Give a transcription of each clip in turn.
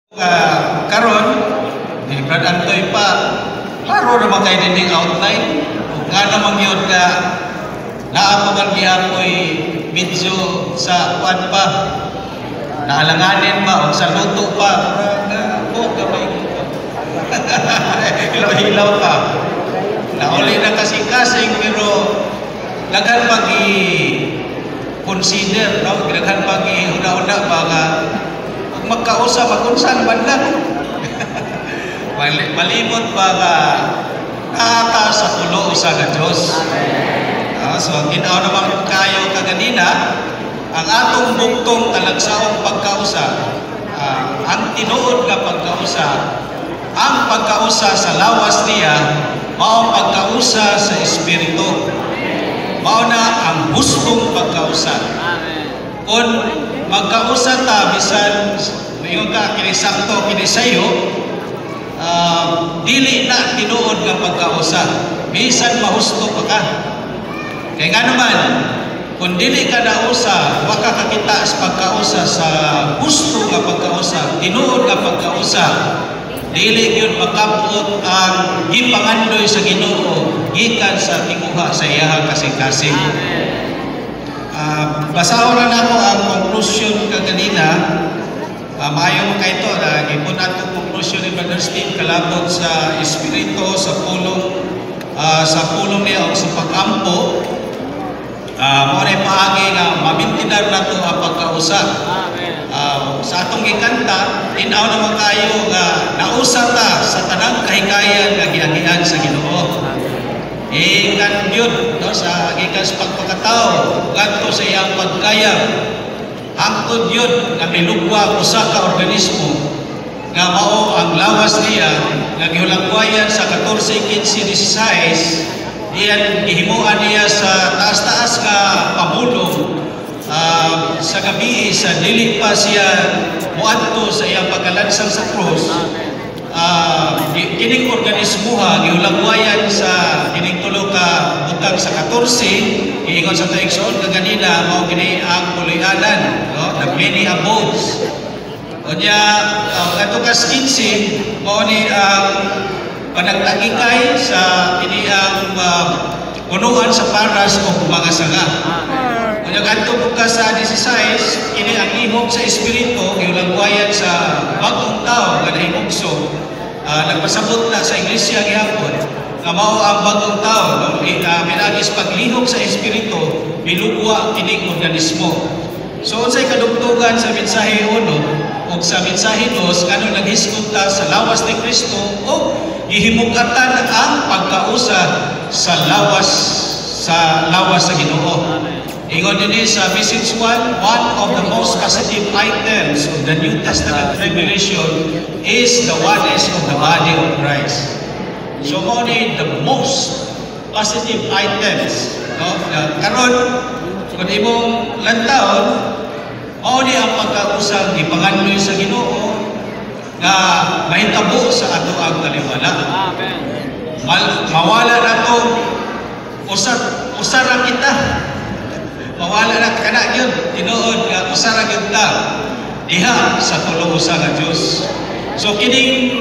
Karon ni Brad Antoy pa klaro naman kay dinding outline nga naman yun nga naapagan gihapoy medyo sa kuan pa naalanganin pa o sa luto pa o gamay hilaw-hilaw pa nauli na kasing-kasing pero daghan pag i-consider no? Daghan pag i-una-una pa nga magkausa magunsan man lang malimot pa nga nakaka sa tulo sa nga Diyos. So ginaw naman kayo kaganina ang atong bugtong talagsaong pagkausa, ang tinuod nga pagkausa, ang pagkausa sa lawas niya mao pagkausa sa Espiritu, mao na ang hustong pagkausa. Kung magkausa ta bisan mayon ka kini sakto kini sayo dili na tinuod nga pagkausa bisan mahusto pa ka kay nga naman kung dili ka nausa wa ka kakita sa pagkausa sa husto nga pagkausa tinuod nga pagkausa dili gyud makabot ang gipangandoy sa Ginoo gikan sa tinguha sa iyang kasing-kasing. Basahon na nako ang conclusion kaganina. Maayo mo kayo ito, gipon nato conclusion ni Brother Steve kalabot sa Espiritu, sa pulong niya o sa pag-ampo. Mo na paagi nga mamintinar nato ang pagkausa. Sa atong gikanta, tinaw naman kayo nga nausa ta sa tanang kahikayan nga giagian sa Ginoo. Ikan yun no, sa gikan sa pagpakatao ngadto sa iyang pagkayang hangtod yun nga milugwa usa ka organismo nga mao ang lawas niya nga gihulagwayan sa 14, 15, 16 diyan gihimuan niya sa taas-taas nga pamulong sa gabi sa dili pa siya muadto sa iyang pagkalansang sa krus. Kining organismuha gihulagwayan sa kining tulo ka butang sa 14 giingon sa taigsoon kaganina mao kini ang puloy-anan no the many abodes unya kadto ka 15 mao ni ang panagtagikay sa kini ang punuan sa paras o mga sanga unya kadto ka sa 16 kini ang ihog sa espiritu gihulagwayan sa bagong tao nga nahimugso. Nagpasabot na sa iglesia gihapon nga mao ang bagong tao no pinagis paglihok sa espiritu bilugwa kining organismo. So unsay kadugtugan sa mensahe 1 ug sa mensahe 2 kanu naghisgot ta sa lawas ni Kristo o gihimugatan ang pagkausa sa lawas sa Ginoo. Ingon dinhi sa message 1, one of the most positive items of the New Testament revelation is the oneness of the body of Christ. So only the most positive items, no? Karon kung imong lantawon, only ang pagkausang gipangandoy sa Ginoo nga mahitabo sa ato ang taliwala. Amen. Mawala na to usara kita. Mawala na kana gyud tinuod nga usara gyud ta diha sa tulo usa nga Dios. So kining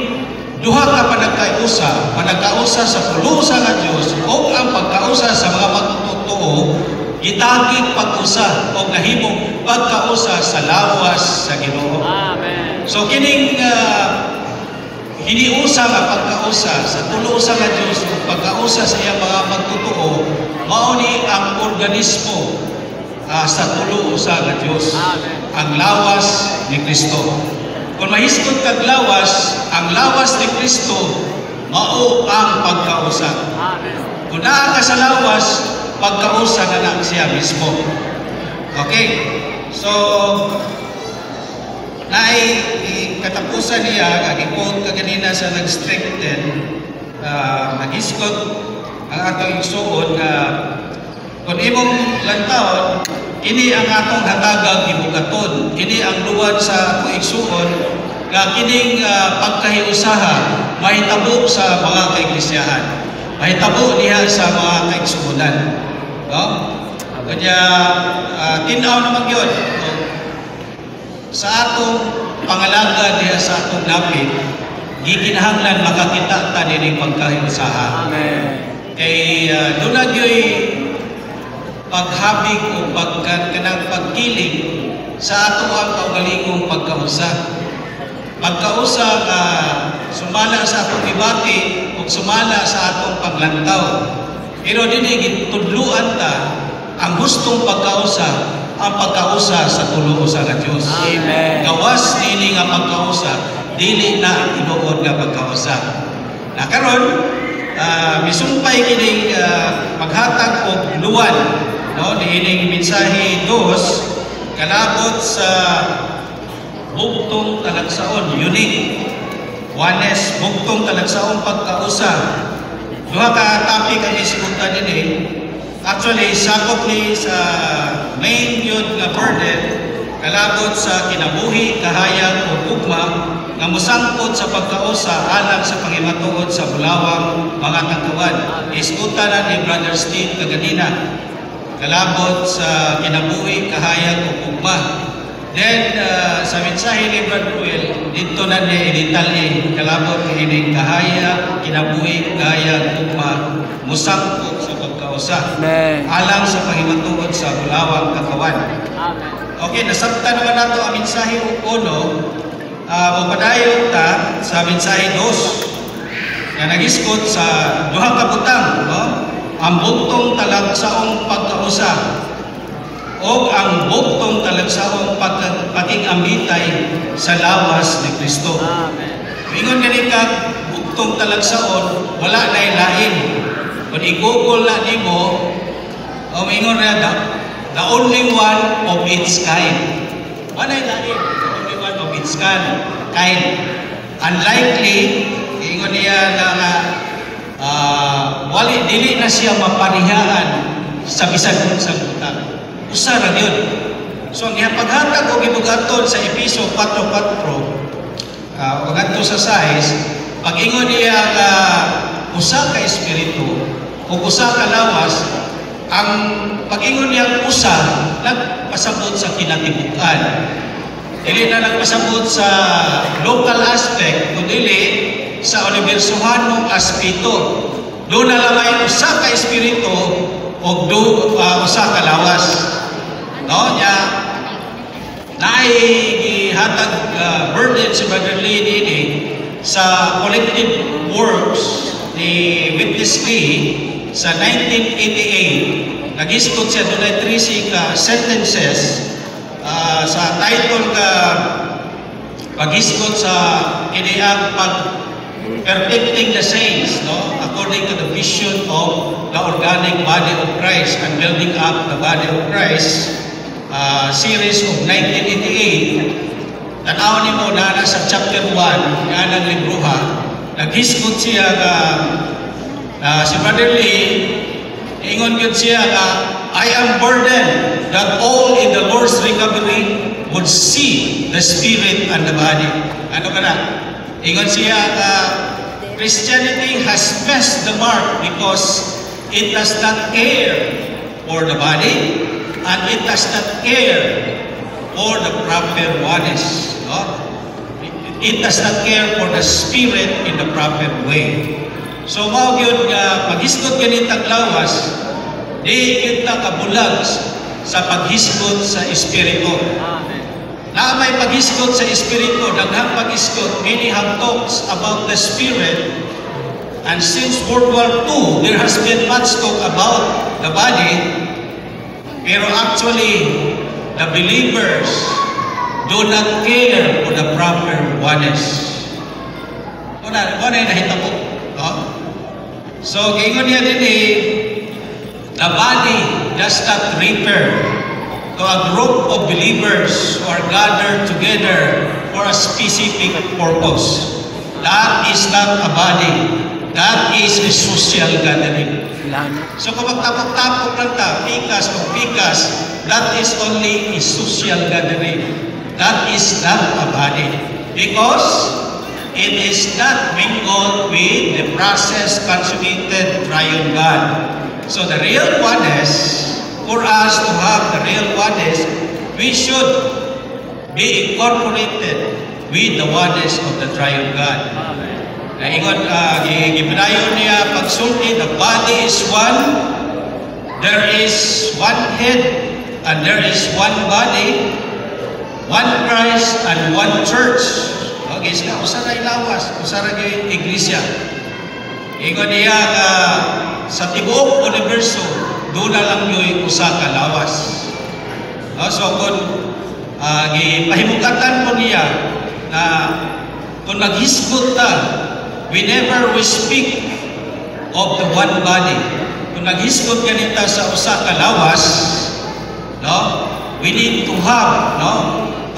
duha ka panagkausa sa tulo usa nga Dios o ang pagkausa sa mga magtutuo gitagig pag-usa o nahimong pagkausa sa lawas sa Ginoo. Amen. So kining hiniusa nga pagkausa sa tulo usa nga Dios o pagkausa sa iyang mga magtutuo mao ni ang organismo sa tulo usa nga Dios. Ang lawas ni Kristo. Kung mahisgot kag lawas, ang lawas ni Kristo mao ang pagkausa. Kung naa ka sa lawas, pagkausa na lang siya mismo. Okay? So katapusan niya kagipot kaganina sa nag-strengthen naghisgot ang atong igsuon nga kung imong lantawon, kini ang atong hatagag gibugaton. Kini ang luwad sa igsuon nga kining pagkahiusaha mahitabo sa mga kaiglesiyahan. Mahitabo diha sa mga kaigsuonan. No? Kanya tinaw naman yun. sa atong pangalaga diha sa atong dapit, gikinahanglan makakita ta dining pagkahiusaha. Amen. Kay doon na gyo'y paghabig o kanang pagkiling sa ato ang kaugalingong pagkausa. Pagkausa nga sumala sa atong debate o sumala sa atong paglantaw. Pero dili gitudluan ta ang gustong pagkausa, ang pagkausa sa tulo-usa nga Dios. Amen. Gawas nini nga pagkausa, dili na ang tinuod nga pagkausa. Na karon misumpay kining maghatag og luwan, no, niining mensahe 2 kalabot sa bugtong talagsaon, unique oneness, bugtong talagsaon pagkausa. Duha ka topic ang iskutan dinhi. Actually, sakop ni sa main yun nga burden kalabot sa kinabuhi, kahayag o ugma nga musangkot sa pagkausa alang sa pangimatuod sa bulawang mga tangkawan. Iskutan na ni Brother Steve kaganina kalabot sa kinabuhi, kahayag o ugma. Then, sa mensahe ni Brother Will, dito na niya i-detalye kalabot kining kahayag, kinabuhi, kahayag, ugma, musangkot sa pagkausa. Amen. Alang sa pangimatuod sa bulawang katawan. Amen. Okay, nasabtan naman nato ang mensahe 1. Mapadayon ta sa mensahe 2 nga nagiskot sa duha ka butang, no? Ang bugtong talagsaong pagkausa o ang bugtong talagsaong paging-ambitay sa lawas ni Kristo. Amen. Ingon gani ka bugtong talagsaon, wala na lain. Kung i-google na nimo, ingon na the only one of its kind. Wala na lain, the only one of its kind. Unlikely, ingon niya na wali dili na siya maparihaan sa bisan sa butang. Usa ra gyud. So ang paghatag og gibugaton sa Efeso 4:4, pagadto sa size, pag-ingon niya nga usa ka espiritu o usa ka lawas, ang pag-ingon niya usa nagpasabot sa kinatibuk-an. Dili na nagpasabot sa local aspect, kundi sa unibersohanong aspeto. Doon na lamay usa ka espiritu o usa ka lawas. No, nya naihatag burden si Brother Lee ini sa collective works ni Witness Lee sa 1988. Nagistot siya doon ay 3 ka sentences sa title ka pagisgot sa kiniyang perfecting the saints, no, according to the vision of the organic body of Christ and building up the body of Christ, series of 1988. Tanaw ni mo na sa chapter 1 nga ng libruha, naghisgot siya si Brother Lee, ingon yun siya I am burdened that all in the Lord's recovery would see the spirit and the body. Ano ka na? Ingon siya Christianity has missed the mark because it does not care for the body and it does not care for the proper oneness. No? It does not care for the spirit in the proper way. So mao gyud nga paghisgot ganitang lawas, di kita kabulag sa paghisgot sa espiritu. Na may paghisgot sa espiritu, daghang paghisgot, many have talks about the spirit. And since World War II, there has been much talk about the body, pero actually, the believers do not care for the proper oneness. Wala yung nahitabo. No? So, gingon niya din the body does not refer to a group of believers who are gathered together for a specific purpose. That is not a body. That is a social gathering. So kung magtapok-tapok lang ta, pikas o pikas, that is only a social gathering. That is not a body. Because it is not mingled with the process consummated triune God. So the real oneness, for us to have the real oneness, we should be incorporated with the oneness of the triune God. Ingon, gipadayon niya pagsulti, the body is one, there is one head, and there is one body, one Christ, and one church. Okay, sila, usara ilawas, usara yung iglesia. Ingon niya, sa tibuok universo, doon na lang yung usa ka lawas. So, kung pahimugatan po niya na kung naghisgot ta, whenever we speak of the one body, kung naghisgot ganita sa usa ka lawas, no, we need to have, no,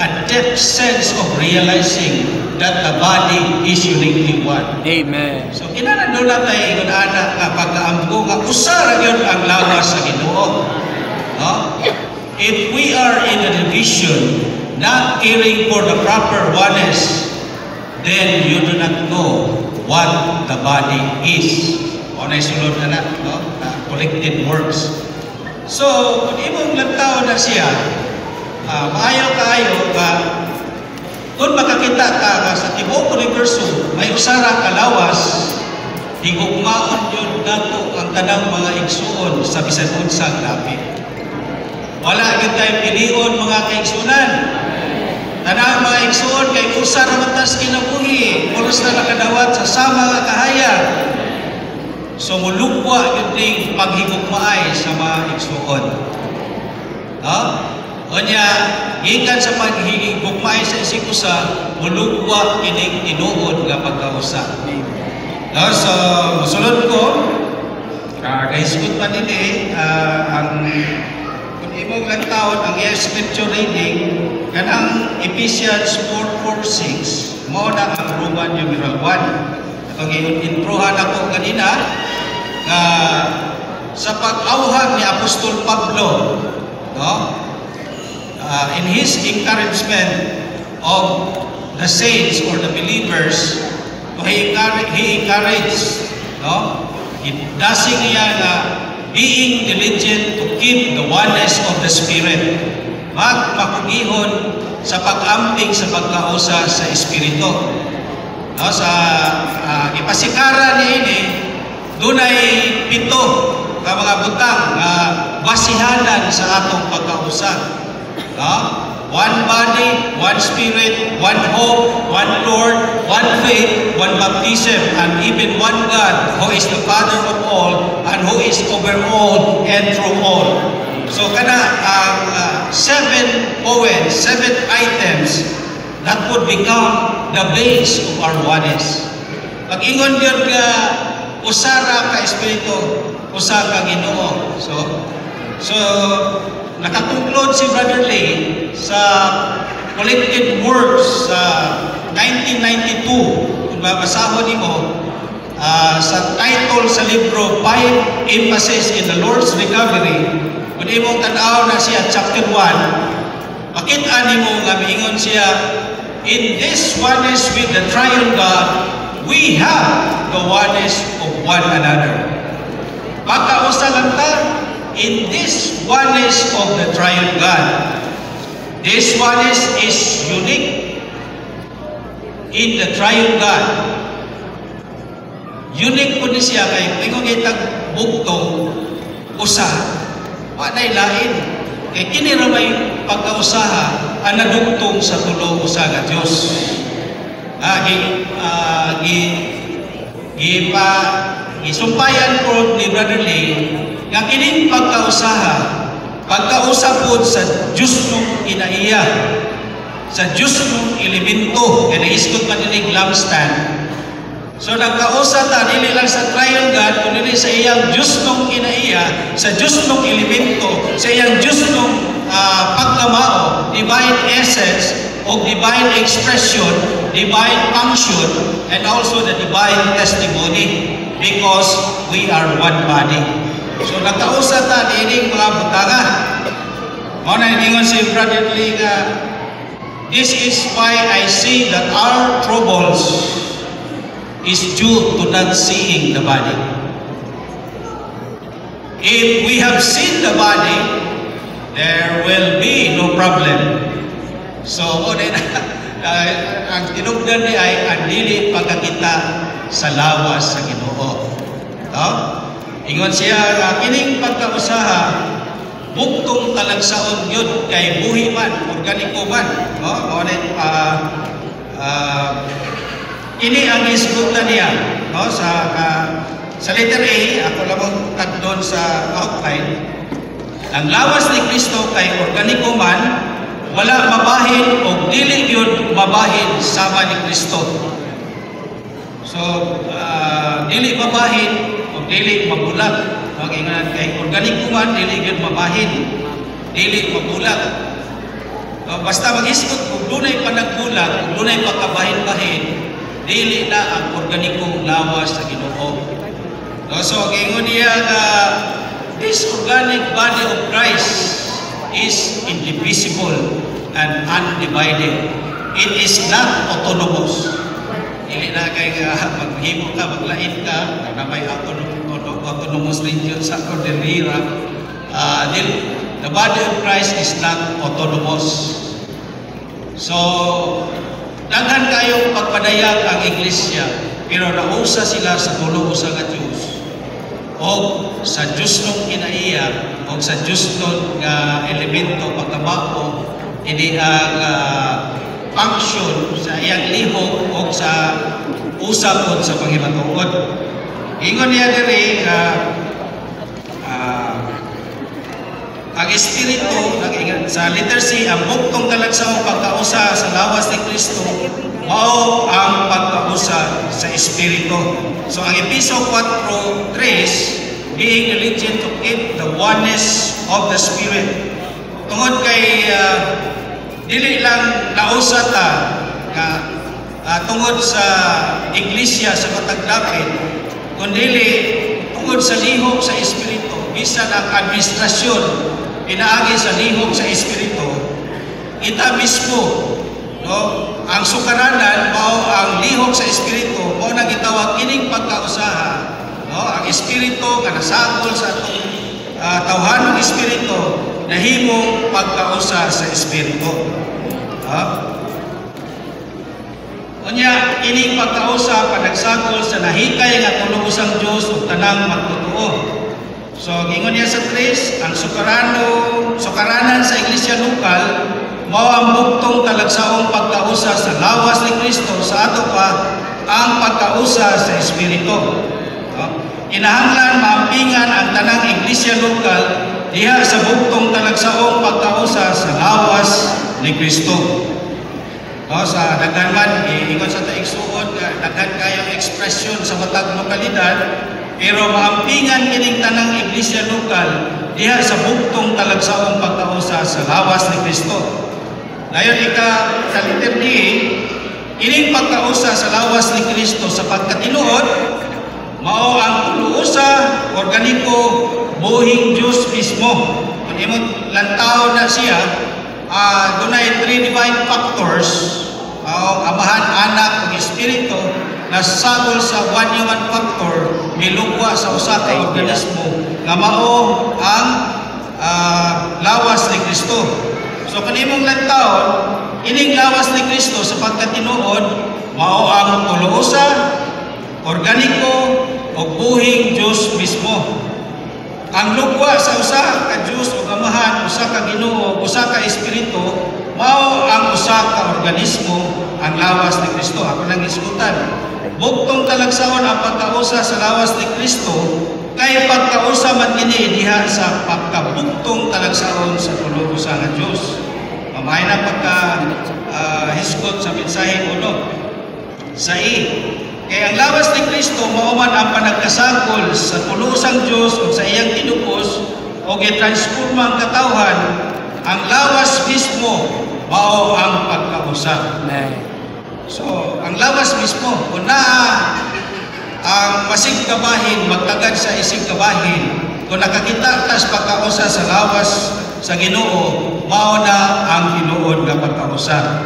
a depth sense of realizing that the body is uniquely one. Amen. So kinahanglan tayo ingon ana nga pagkaamgo nga usa ra gyud ang lawas sa Ginoo. No? If we are in a division, not caring for the proper oneness, then you do not know what the body is. O na isulod na no? Collected works. So, kung imong lantaw na siya, maayo kaayo ka, kung makakita ka sa tibuok universo, may usara ka lawas, higugmaon yun nato ang tanang mga igsuon sa bisan unsang lapit. Wala yun tayong pilion mga kaigsunan. Tanang mga igsuon kay usa ra matas kinabuhi, pulos na nakadawat sa sama nga kahayag. So mulugwa yun ding paghigugmaay sa mga igsuon. No? Onya, gikan sa paghigugmaay sa isig usa, mulugwa kining tinuod nga pagkausa. No? So musulod ko, kahisgot pa nini ang imong lantawon ang yes scripture reading kanang Ephesians 4:4-6 mao na ang Roman numeral 1. Atong introhan ako kanina nga sa pag-awhag ni Apostol Pablo, no, in his encouragement of the saints or the believers, he encouraged, no, dasing niya na being diligent to keep the oneness of the Spirit. Magpakugihon sa pag-amping sa pagkausa sa Espiritu. No, sa ipasikaran niya ini, dunay 7 ka mga butang nga basihanan sa atong pagkausa. No? One body, one spirit, one hope, one Lord, one faith, one baptism, and even one God who is the Father of all and who is over all and through all. So kana ang 7 points, 7 items that would become the base of our oneness. Pag-ingon yun nga usara ka Espiritu, usa ka Ginoo. So nakakonclude si Brother Lee sa collected works sa 1992. Kung babasahon nimo sa title sa libro 5 Emphasis in the Lord's Recovery, kung imong tan-aw na siya chapter 1, makita nimo nga miingon siya, in this oneness with the triune God, we have the oneness of one another. Pagkausa lang ta, in this oneness of the triune God. This oneness is unique in the triune God. Unique po ni siya kay kung itag bugtong usa, wanay lain. Kay kini ra may pagkausaha ang nadugtong sa tulo usa nga Dios. Isumpayan po ni Brother Lee nga kining pagkausaha, pagkausapod sa Diyos nung inaiya, sa Diyos nung elemento, kaya naisgot man ninig lampstand. So nagkausa ta, dili lang sa triune God, kundi sa iyang Diyos nung inaiya, sa Diyos nung elemento, sa iyang Diyos nung pagkamao, divine essence, o divine expression, divine function, and also the divine testimony, because we are one body. So nagkausa ta dining mga butanga. Mao na ingon si Brother Lee nga, this is why I say that our troubles is due to not seeing the body. If we have seen the body, there will be no problem. So mo din ang tinugdan ni ay ang dili pagkakita sa lawas sa Ginoo. No? Ingon siya kining pagkausaha buktong talagsaon yun kay buhi man, organiko man. No? Mo din ini ang isgutan niya, no, sa letter A. Ako lamang tagdon sa outline. Ang lawas ni Kristo kay organiko man, wala mabahin o dili yun mabahin sama ni Kristo. So dili mabahin o dili mabulag. Mag-ingat kay organiko man, dili yun mabahin, dili mabulag. Basta mag-isgot kung dunay panagbulag, kung dunay pagkabahin-bahin, dili na ang organikong lawas sa Ginoo. So, gingon niya this organic body of Christ is indivisible and undivided. It is not autonomous. Dili na kay maghimo ka, maglain ka, na may autonomous region sa Cordillera. The body of Christ is not autonomous. So, daghan kayong pagpadayag ang iglesia, pero nausa sila sa tulo usa ka Dios. O sa Dios nung kinaiya, o sa Dios nung elemento pagkabako, ini ang function sa iyang lihok o sa usapon sa panghimatuod. Ingon niya diri ang Espiritu, sa letter C, ang buktong talagsaong pagkausa sa lawas ni Kristo, mao ang pagkausa sa Espiritu. So ang Episo 4:3, being diligent to keep the oneness of the Spirit. Tungod kay dili lang nausa ta tungod sa iglesia sa mataglapit, kundi tungod sa lihok sa Espiritu. Bisan ang administrasyon pinaagi sa lihok sa Espiritu, ita mismo, no, ang sukaranan mao ang lihok sa Espiritu, mao na gitawag kining pagkausaha, no, ang Espiritu nga nasagol sa atong tawhanong Espiritu nahimong pagkausa sa Espiritu. Unya kining pagkausa panagsagol sa nahikay nga tulo usang Dios ug tanang magtotoo. So, gingon niya sa 3, ang sukaranan sa iglesia lokal, mao ang buktong talagsaong pagkausa sa lawas ni Kristo, sa ato pa ang pagkausa sa Espiritu. Kinahanglan maampingan ang tanang iglesia lokal diha sa buktong talagsaong pagkausa sa lawas ni Kristo. Sa daghan man, ingon sa taigsuon, daghan kayong ekspresyon sa matag lokalidad, pero maampingan kining tanang iglesia lokal diha sa buktong talagsaong pagkausa sa lawas ni Kristo. Dayon sa letter D, ining pagkausa sa lawas ni Kristo sa pagkatinuod, mao ang tuluusa, organiko, buhing Diyos mismo. Kung imong lantaw na siya, dunay 3 divine factors, Amahan, Anak, ug Espiritu, nasagol sa one human factor, milugwa sa usa ka organismo nga mao ang lawas ni Kristo. So kanimong lantawon, ining lawas ni Kristo sa pagkatinuod mao ang tuluusa, organiko ug buhing Dios mismo. Ang lugwa sa usa ka Dios ug Amahan, usa ka Ginoo, usa ka Espiritu, mao ang usa ka organismo, ang lawas ni Kristo. Ako nang isgutan. Buktong talagsaon ang pagkausa sa lawas ni Kristo, kay pagkausa man kini diha sa pagkabuktong talagsaon sa tulo usa nga Dios. Mamay na hisgot sa mensahe uno. Sa kay ang lawas ni Kristo mao man ang panagkasagol sa tulo usang Dios ug sa iyang tinupos o gitransforma ang katawhan. Ang lawas mismo mao ang pagkausa. So, ang lawas mismo, kung ang masig kabahin, magtagad sa isig kabahin, kung nakakita tas pagkausa sa lawas sa Ginoo, mao na ang tinuod nga pagkausa.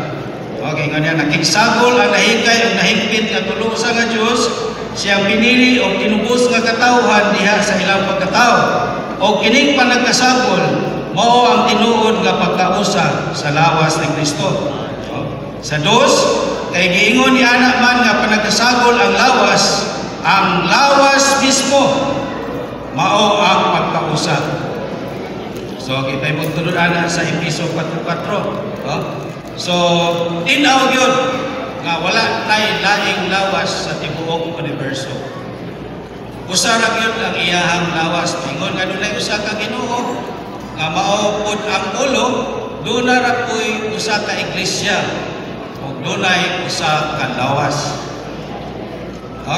Okay, ganyan, nakigsagol ang nahikay o nahigpit nga tulo sa nga Diyos, siyang pinili o tinubos nga katawhan diha sa ilang pagkatao. O kining panagkasagol, mao ang tinuod nga pagkausa sa lawas ni Kristo. Sa dos, kay giingon ni ana man nga panagkasagol ang lawas mismo mao ang pagkausa. So kita mo tulod ana sa Efeso 4:4. So tinaw gyud nga wala tay laing lawas sa tibuok universo. Usa ra gyud ang iyahang lawas. Ingon nga dunay usa ka Ginoo nga mao pud ang ulo, duna ra puy usa ka iglesia ug dunay usa ka lawas.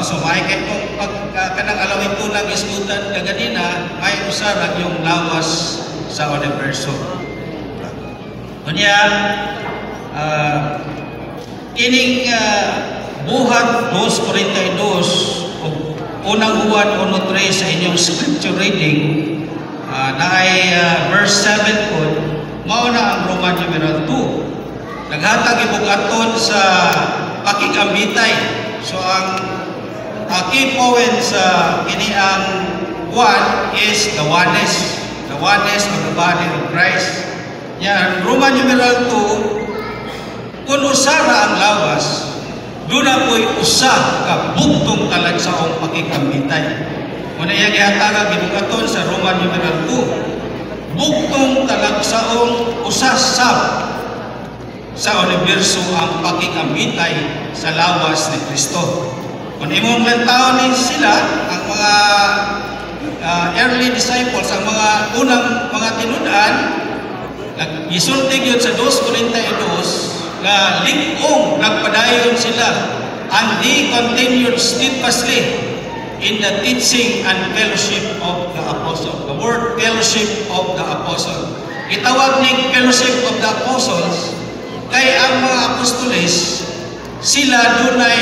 So may kay kung pag kanang alawin ko nang isgutan kaganina, may usa ra yung lawas sa universo. Kunya kining buhat 2:42 ug unang Juan 1:3 sa inyong scripture reading naay verse 7 po, mao na ang Roman numeral 2. Naghatag ibugaton sa pakigambitay. So ang key point sa kiniang 1 is the oneness of the body of Christ. Yan, Roman numeral 2, kung usara ang lawas, doon na po'y usa ka bugtong talagsaong pakikambitay. Muna yung ihataga gibugaton sa Roman numeral 2, bugtong talagsaong usasab sa universo ang pakikambitay sa lawas ni Kristo. Kung imong lantaon ni sila, ang mga early disciples, ang mga unang mga tinudan, gisultig yun sa 2:42 nga lig-ong nagpadayon sila and they continued steadfastly in the teaching and fellowship of the apostle. The word fellowship of the apostle. Itawag ni fellowship of the apostles kay ang mga apostoles sila dunay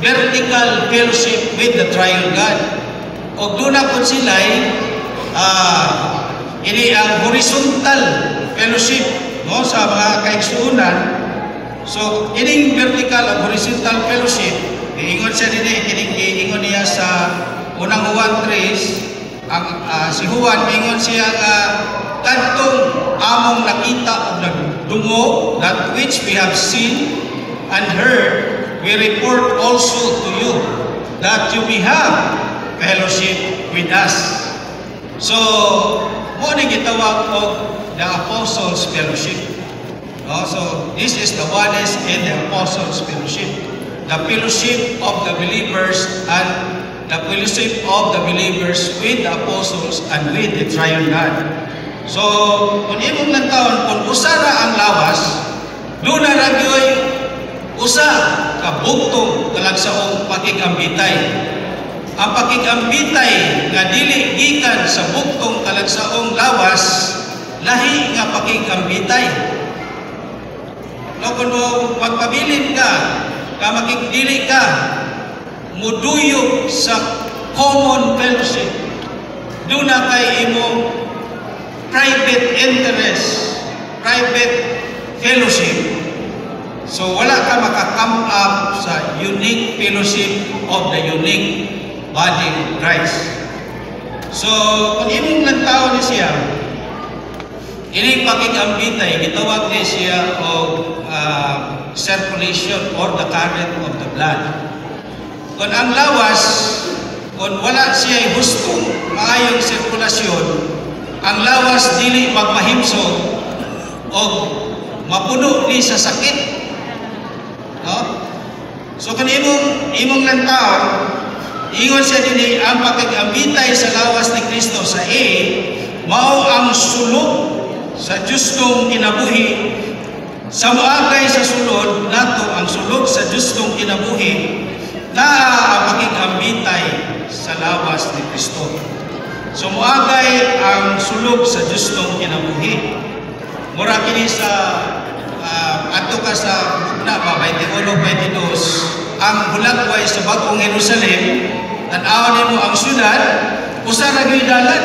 vertical fellowship with the triune God. O doon po sila ini ang horizontal fellowship no, sa mga kaigsuunan. So, ining vertical o horizontal fellowship, iingon siya din iingon niya sa unang Juan 3, ang si Juan, iingon siya nga kadtong among nakita o nagdungo, that which we have seen and heard, we report also to you, that you may have fellowship with us. So, mo ni gitawag og the Apostles' Fellowship. So, this is the oneness in the Apostles' Fellowship. The fellowship of the believers and the fellowship of the believers with the Apostles and with the Triune God. So, kung imong lantaon, kung usara ang lawas, doon na ragyoy usa ka bugtong talagsaong pakigambitay. Ang pakigambitay nga dili gikan sa bugtong talagsaong lawas, lahi nga pakigambitay. No, kung magpabilin ka, makigdili ka, muduyog sa common fellowship, doon na kay imo private interest, private fellowship. So wala ka maka-come up sa unique fellowship of the unique body of Christ. So kung imong lantaw ni siya, ining pakigambitay, gitawag ni siya og circulation or the current of the blood. Kung ang lawas, kung wala siya hustong maayong sirkulasyon, ang lawas dili magmahimsog o mapuno ni sa sakit. No? So kung imong lantaw, ingon siya din ang pakigambitay sa lawas ni Kristo sa mao ang sulod sa justong kinabuhi. Sa muagay sa sulod nato ang sulod sa justong kinabuhi na ang pakigambitay sa lawas ni Kristo. So muagay ang sulod sa justong kinabuhi. Mura kini sa ato ka sa bukna pa 21-22 ang hulagway sa bagong Jerusalem, tan-aw nimo ang syudad, usa ra gyud dalan.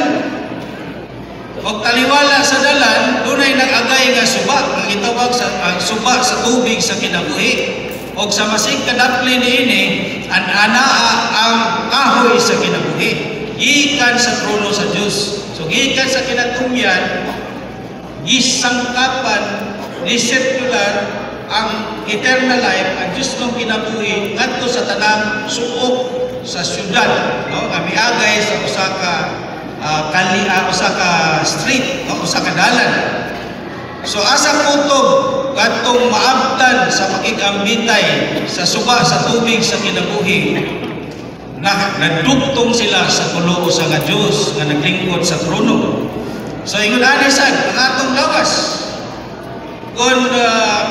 Og taliwala sa dalan, dunay nag-agay nga suba, ang itawag sa suba sa tubig sa kinabuhi. Og sa masig kadapli niini, anaa ang kahoy sa kinabuhi. Gikan sa trono sa Dios. So gikan sa kinatumyan, gisangkapan ni circular ang eternal life ang Diyos nung kinabuhi ngadto sa tanang suok sa syudad, no? Kami agay sa usa ka street, no? Usa ka dalan. So asa kutob kadtong maabtan sa pakigambitay sa suba sa tubig sa kinabuhi, nadugtong sila sa tulo sa nga Dios nga naglingkod sa trono. So ingon ani sad ang atong lawas. Kung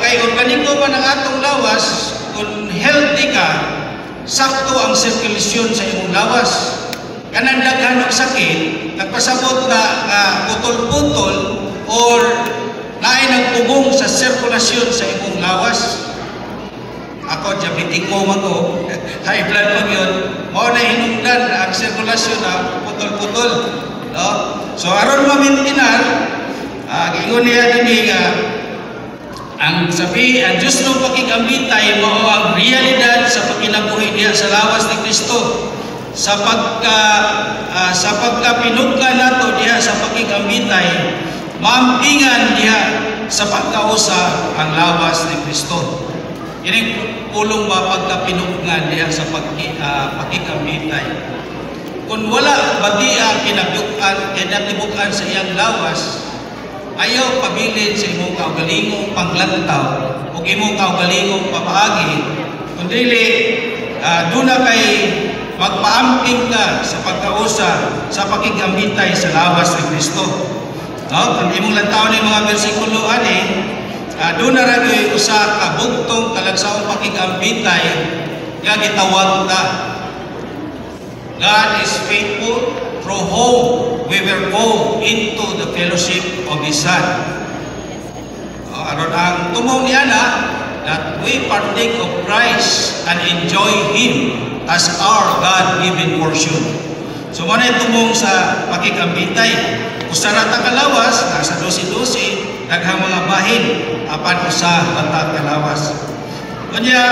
kay organiko man ang atong lawas, kung healthy ka, sakto ang sirkulasyon sa imong lawas. Kanang daghan og sakit, nagpasabot na putol-putol or naay nagpugong sa sirkulasyon sa imong lawas. Ako, diabetiko man ko, high blood man yun, mao na hinungdan ang sirkulasyon na putol-putol. No? So, aron mamintinar, gingon niya din nga, ang Diyos ng pakigambitay mao ang realidad sa pagkinabuhi niya sa lawas ni Kristo. Sa pagkapinugkan nato diha sa pakigambitay, maampingan diha sa pagkausa ang lawas ni Kristo. Ini pulong ba pagkapinugkan diha sa pakigambitay. Kung wala badia kinatibukan sa iyang lawas, ayaw pabilin sa imong kaugalingong panglantaw o imong kaugalingong pamaagi, kundi doon na kay magpaamping ka sa pagkausa sa pakigambitay sa lawas ni Kristo. No? Kung imong lantaw ni mga bersikulo ani, doon na rin usa ka bugtong talagsaong pakigambitay nga gitawag ta. God is faithful through whom we were called into the fellowship of His Son. Aron ang tumong niya na that we partake of Christ and enjoy Him as our God-given portion. So muna tumong sa pakigambitay. Usarata kalawas, nasa 12-12, daghang mga bahin, apan usa bata kalawas. Kanya,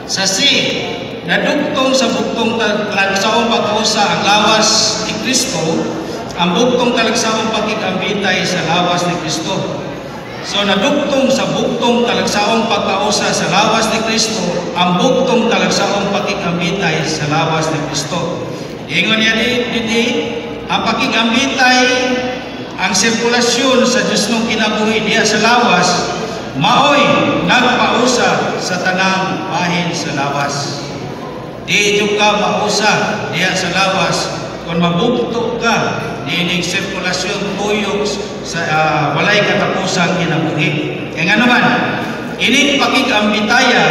sa nadugtong sa buktong talagsaong pagkausa ang lawas ni Kristo, ang buktong talagsaong pakigambitay sa lawas ni Kristo. So nadugtong sa buktong talagsaong pagkausa sa lawas ni Kristo, ang buktong talagsaong pakigambitay sa lawas ni Kristo. Ingon niya didi, ang pakigambitay, ang sirkulasyon sa Diyos nung kinabuhi diya sa lawas, maoy nagpausa sa tanang bahin sa lawas. Di ka mausa diya sa lawas kung mabugto ka dining sirkulasyon tuyok sa walay katapusang kinabuhi. Kaya nga naman, ining pakigambitaya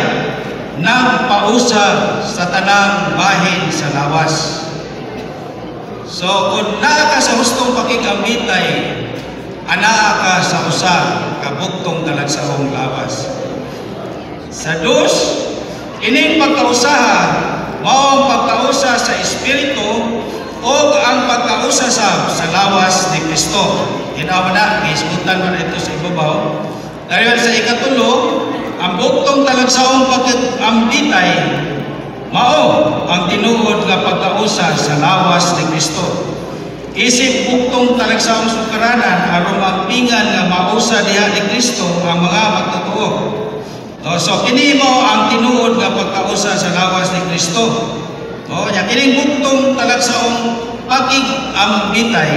nagpausa sa tanang bahin sa lawas. So kung naa ka sa hustong pakigambitay, anaa ka sa usa kabugtong talagsaong lawas. Sa dos, ining pagkausaha mao ang pagkausa sa Espiritu o ang pagkausa sa lawas ni Kristo. Hinawa na, isbutan mo na ito sa ibabaw. Dahil sa ikatulo, ang buktong talagsaong pakigambitay mao ang tinuod nga pagkausa sa lawas ni Kristo. Isip buktong talagsaong sukaranan aron magpingan nga mausa diha ni Kristo ang mga magtotoo. So kini mo ang tinuod nga pagkausa sa lawas ni Kristo. Nya kining buktong talagsaong pakigambitay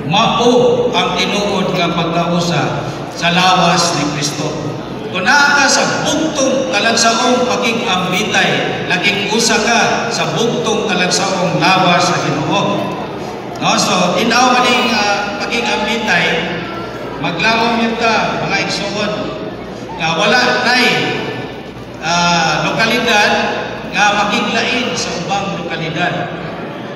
mao ang tinuod nga pagkausa sa lawas ni Kristo. Kung naa ka sa buktong talagsaong pakigambitay, laging usa ka sa buktong talagsaong lawas sa Ginoo. So tinaw maning pakigambitay, maglawom yun ka mga igsoon nga wala nay lokalidad nga makiglain sa ubang lokalidad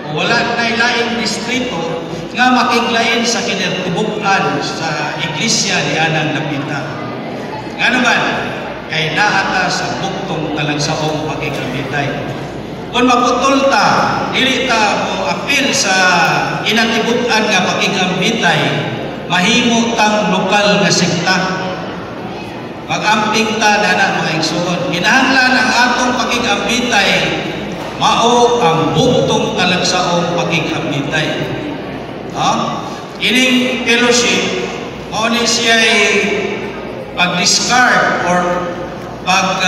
o wala nay laing distrito nga makiglain sa kinatibuk-an sa iglesia ni Anang Lapita. Nga naman, kay naata sa buktong talagsaong pakigambitay. Kung maputol ta, dili ta mo apil sa inatibuk-an nga pakigambitay, mahimo tang lokal nga sekta. Mag-amping ta na mga igsoon. Kinahanglan ang atong pakigambitay mao ang buktong talagsaong pakigambitay. Ining fellowship mao ni siya pag-discard or pag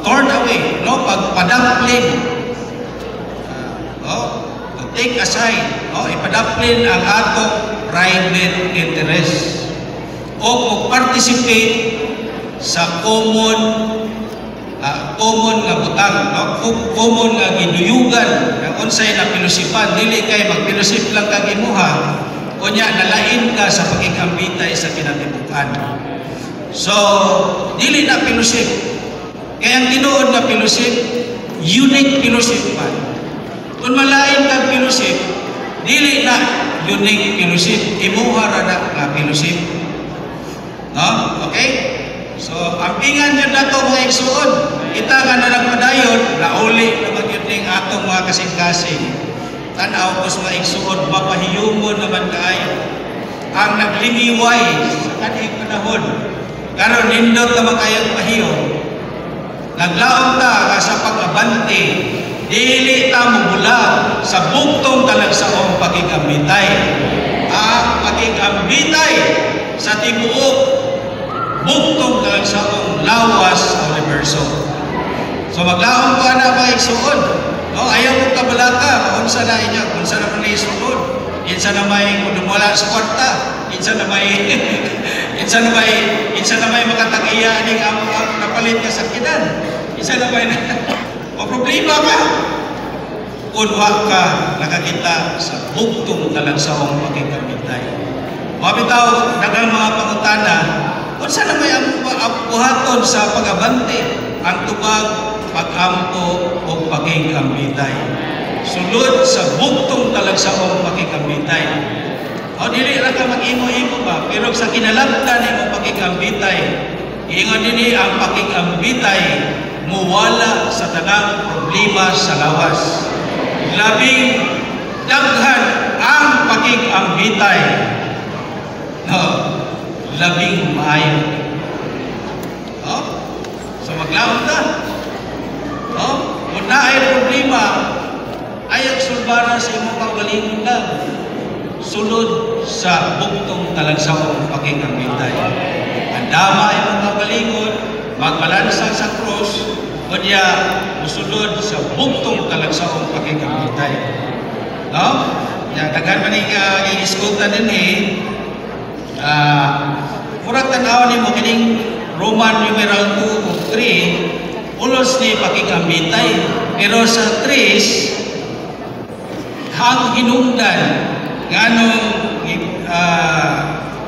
torn away, no? Pagpadamplin, take aside, ipadamplin ang atong private interest o participate sa common nga butang, common nga giduyugan ang unsay na pilusipan. Dili kay magpilusip lang kag imuha, kunya nalain ka sa pagikambitay sa kinatibukan. So dili na pilusip. Kaya ang tinuod na pilusip, unique pilusip man. Kung malain kag pilusip, dili na unique pilusip, imuha ra na nga pilusip. No? Okay? So, ang pingan yun na ito mga igsuon, kita nga na nagpadayon, nauli naman yun ng atong mga kasing-kasing. Tanaw ko sa mga igsuon, mapahiyumon naman kaayo. Ang nagliniway sa kanihing panahon, karon nindot naman kayong pahiyo. Naglaom ta sa pag-abante, dili ta mabulag sa buktong talagsaong pagigambitay. Ang pagigambitay sa tibuok buktong talagsaong lawas sa universo. So maglaom ko na mga igsuon. Ayaw mo kabalaka, unsa na inyo, unsa na man isunod. Insa na may kudumwala sa kwarta, insa na may makatagiya ning napalit ka sa kinan. Insa na may o problema ka. Kunwa ka nakakita sa buktong talagsaong pagigambitay. Mabitaw daghang mga pangutana. Unsa na may buhaton sa pag-abante, ang tubag, pag-ampo o pagigambitay. Sulod sa buktong talagsaong pagigambitay. O dili ra ka mag-imo-imo ba, pero sa kinalabtan nimo pagigambitay, ingon dinhi ang pagigambitay muwala sa tanang problema sa lawas. Labing daghan ang pagigambitay. Labing maayo. So maglaom ta. Kung na ay problema, ayaw sulbara sa imong kaugalingon lang. Sulod sa buktong talagsaong pagigambitay. Ang dama imong kaugalingon, magbalansa sa cross, kunya musulod sa buktong talagsaong pagigambitay. Daghan man yung iskutan din murag tanaw ni mo kining Roman numeral 2 o 3 ulos ni pagigambitay, pero sa 3 hang hinungdan nganong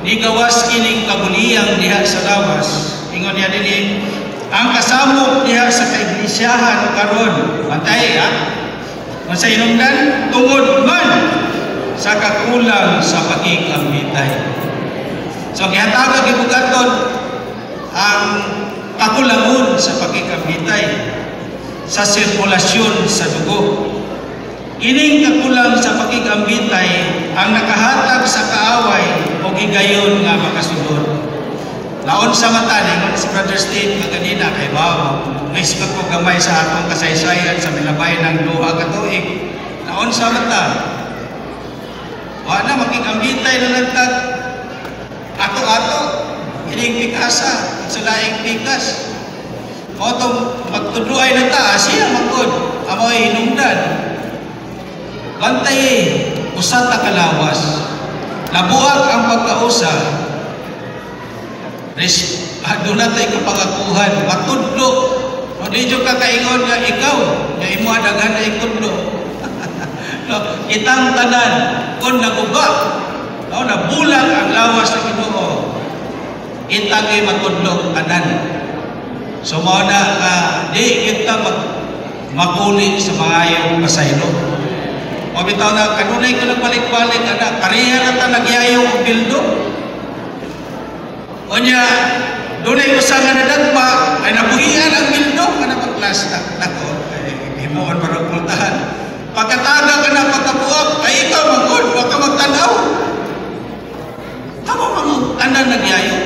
nigawas kining kabuliyang diha sa lawas. Ingon niya dinhi ang kasamok diha sa kaiglesiyahan karon patay sa hinungdan tungod man sa kakulang sa pagigambitay. So gihatag gibugaton ang kakulangon sa pagigambitay sa sirkulasyon sa dugo. Ining kakulang sa pagigambitay ang nakahatag sa kaaway o gigayon nga makasulod. Laon sa mata ni si Brother Steve kaganina kay may sikat ko gamay sa atong kasaysayan sa milabay ng duha ka tuig. Laon sa mata. Wa na makigambitay na nagtag ato-ato ining pikasa sa laing pikas. O itong magtuduay na ta, siya magod amoy hinungdan. Bantay usa ta kalawas. Nabuak ang pagkausa. Doon na tayo kapangakuhan, matudlo. O di dyo kakaingon nga ikaw, nga imo adagan na ikudlo. Itang tanan, kung naguba, nabulag ang lawas na Ginoo, itagay matudlo tanan. So mao na di kita makuli sa maayong pasaylo. O bitaw na kanunay ko nagbalik-balik ana, pareha na ta nagyayo og bildo. Onya, dunay usa nga nadagma ay nabuhian ang bildo kana pagklas nako. Himuon para pultahan. Pagkataga ka na pagkabuak, ay ikaw magod, wa ka magtanaw. Amo mang tanan nagyayo.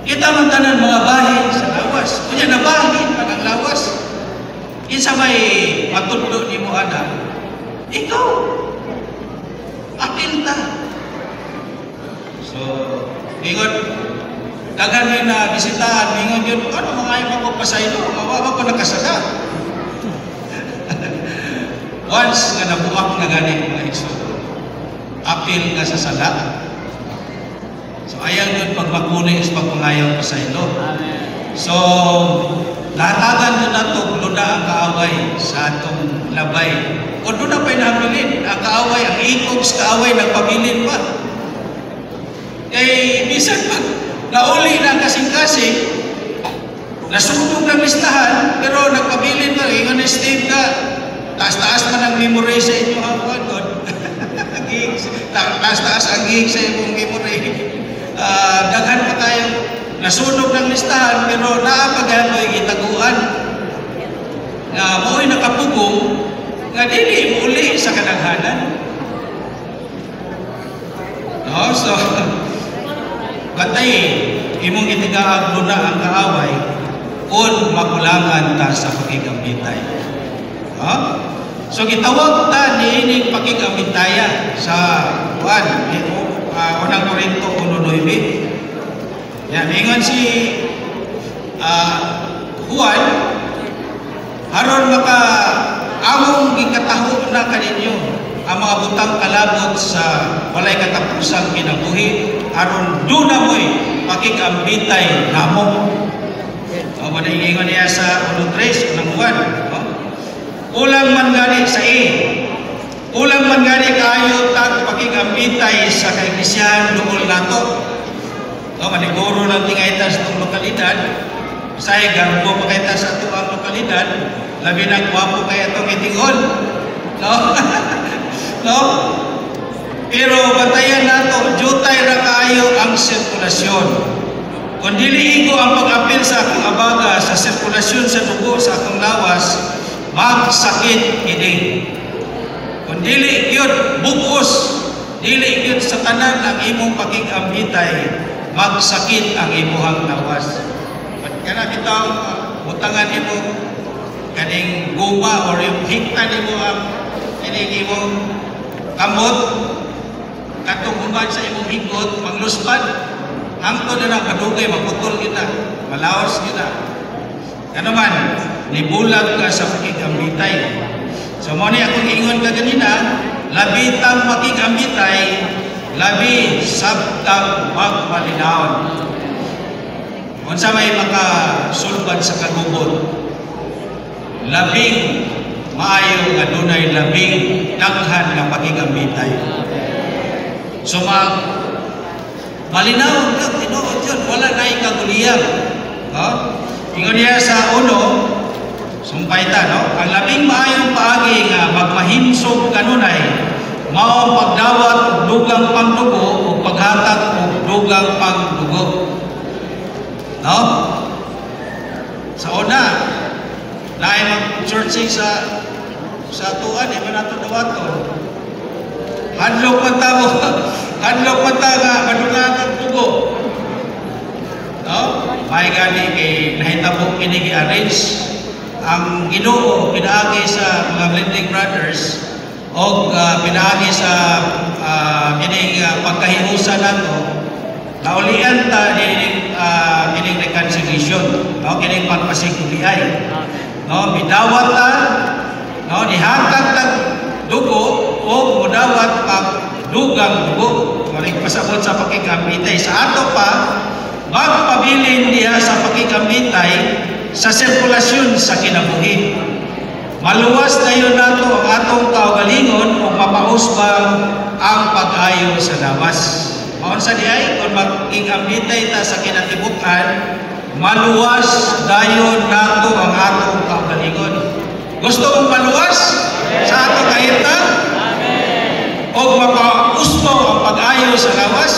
Kita man tanan mga bahin sa lawas. Kunya nabahin pa ang lawas. Kinsa may matudlo nimo ana? Ikaw. Apil ta. So, ingon, daghan may na bisitahan, ingon yun, ano mga yung mapapasaylo, mawawa pa nakasada. Once nga nabuak na gani mga igsoon, apil ka sa sala. So, ayaw yun pagmakunay is pagpangayaw pasaylo. So, latagan doon na ito, luna ang kaaway sa atong labay. O doon na pa'y nahabilin, ang kaaway, ang ikog sa kaaway, nagpabilin pa. Eh, bisan pag nauli na kasing-kasing, nasunog ng listahan, pero nagpabilin pa, ingon ni Steve ka, taas-taas man ang memory sa inyo ang pagod. Taas-taas ang gig sa inyong memory. Daghan pa tayo, nasunog ng listahan, pero naapagahan mo yung itaguan. Mo'y nakapugong, nga dili muli sa kadaghanan. No? So, batay, imong itigaag luna ang kaaway, kung makulangan ta sa pakigambitay. No? So, gitawag ta ni ining pakigambitaya sa unang Korinto 1:9. Yan, ingon si Juan, haron maka among gikataho na kaninyo ang mga butang kalabot sa walay katapusang kinabuhi, aron doon na mo'y pakigambitay namo. O, ingon niya sa 1:3, unang Juan, ulang man gani sa ulang man gani kaayo tag pakigambitay sa kaiglesiyahan dungol nato. O, maniguro lang tingayta sa itong lokalidad, say garbo pakayta sa ito ang lokalidad, labi na gwapo kaya itong itingon. No? No? Pero batayan nato, jutay ra kaayo ang sirkulasyon. Kung dili ko ang pag-apil sa akong abaga sa sirkulasyon sa dugo sa akong lawas, magsakit ini. Kung dili yun, bukos, dili yun sa tanan ang imong pakigambitay, magsakit ang imuhang lawas. Kana bitaw butangan imo kaning guma or yung hikta nimo ang kining imong kamot katungkuban sa imong higot mangluspad hangtod na kadugay maputol kita, malawas kita. Ano man, nibulag ka sa pakigambitay. So mo ni akong ingon ka ganina, labitang pakigambitay, labi sabtang magpalinawon. Unsa may makasulbad sa kagubot, labing maayo nga dunay labing daghan nga pakigambitay. So malinaw ka tinuod yun, wala na ikaguliyang. Ingon niya sa uno, sumpayta, no? Ang labing maayong paagi nga magmahimsog kanunay, mao ang pagdawat og dugang pangdugo o paghatag og dugang pangdugo. No? Sa una, lain mag-churching sa tuan, iba na ito dawaton. Hadlok man ta nga, madungan dugo. No? May gani kay nahitabo kini i-arrange ang Ginoo pinaagi sa mga blending brothers o pinaagi sa kining pagkahiusa nato. Naulian ta kining reconciliation, no, kining pagpasiguliay. No, bidawat ta, no, nihatag tag dugo o mudawat pag dugang dugo. Maring pasabot sa pakigambitay sa ato pa magpabilin diha sa pakigambitay sa sirkulasyon sa kinabuhi. Maluwas dayon nato ang atong kaugalingon ug mapausbang ang pag-ayo sa lawas. Maun sa diay kung magigambitay ta sa kinatibukan, maluwas dayon nato ang atong kaugalingon. Gusto mong maluwas sa atong kahimtang? Amen. O mapausbaw ang pag-ayo sa lawas?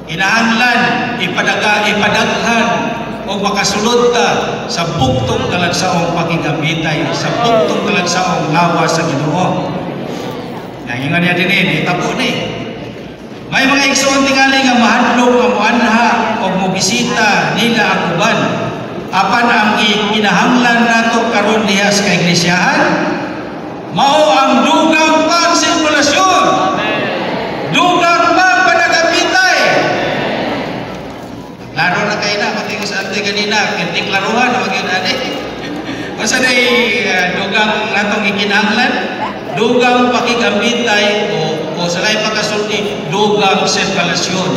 Kinahanglan ipadaghan o makasulod ka sa buktong talagsaong pakigambitay, sa buktong talagsaong lawas sa Ginoo. Nangingan niya din itabo ni. May mga igsoon tingali nga mahadlok nga muanha o mobisita nila ang uban. Apan ang kinahanglan nato karon diha sa kaiglesiyahan, mao ang dugang pangsirkulasyon. Dugang ganina, kintiklaruhan na magyunani. Masa na dugang natong ikinahanglan, dugang pakigambitay o sa lain pagkasulti, dugang sirkulasyon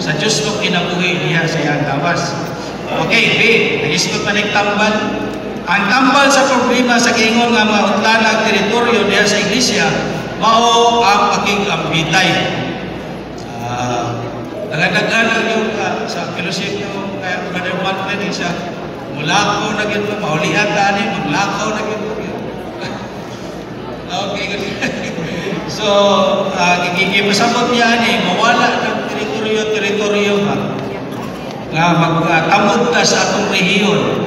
sa Diyos kong kinabuhi niya sa iyang gawas. Okay, B, nag-istot na nagtambal. Ang tambal sa problema sa kiingon nga mga utlanang teritoryo diya sa iglesia, mao ang pakigambitay. Nagadagan yung sa fellowship yung Brother Manfred siya, mulakaw na gito, maulihan ka ni, maglakaw na gito. Okay, so, masabot niya ni, mawala ng teritoryo ba? Nga magtamod ta sa atong rehiyon.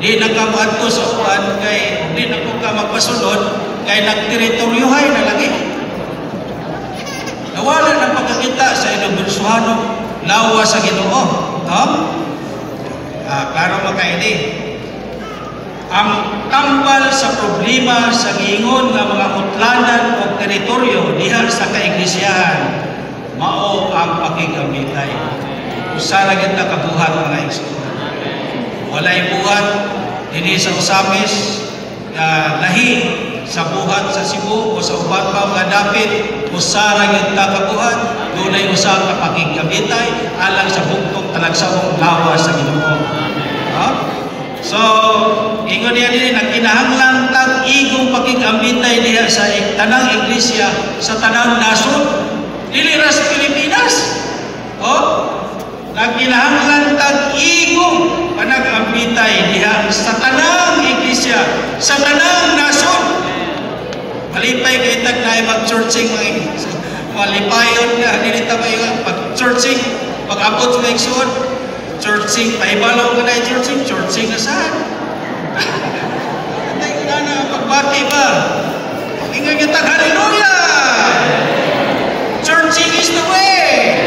Di nagkamuad ko sa uwan, kay di na ko ka magpasunod, kay nagteritoryohay na lagi. Nawala ng pagkakita sa Ilobursuhano, lawa sa Ginoo. No? Klaro makaini. Ang tambal sa problema sa giingon nga mga utlanan o teritoryo diha sa kaiglesiyahan, mao ang pakigambitay. Usa ra gyud ta kabuhat mga igsoon. Walay buhat dinhi sa Usamis, lahi sa buhat sa Cebu o sa uban pa mga dapit, usa ra gyud ta kabuhat, dunay usa ka pakigambitay alang sa bugtong talagsawong lawas sa Ginoo. So, ingon niya din, nagkinahanglan tag igong pakigambitay diha sa tanang iglesia, sa tanang nasod, dili ra sa Pilipinas. Nagkinahanglan tag igong panagambitay diha sa tanang iglesia, sa tanang nasod. Malipay kay tag na mag-churching mga malipayon na dinita may pag-churching, pag-abot sa igsoon. Churching, paibalaw ka na yung churching na saan? Antay ko na pagbati ba? Ingay kita, hallelujah! Churching is the way!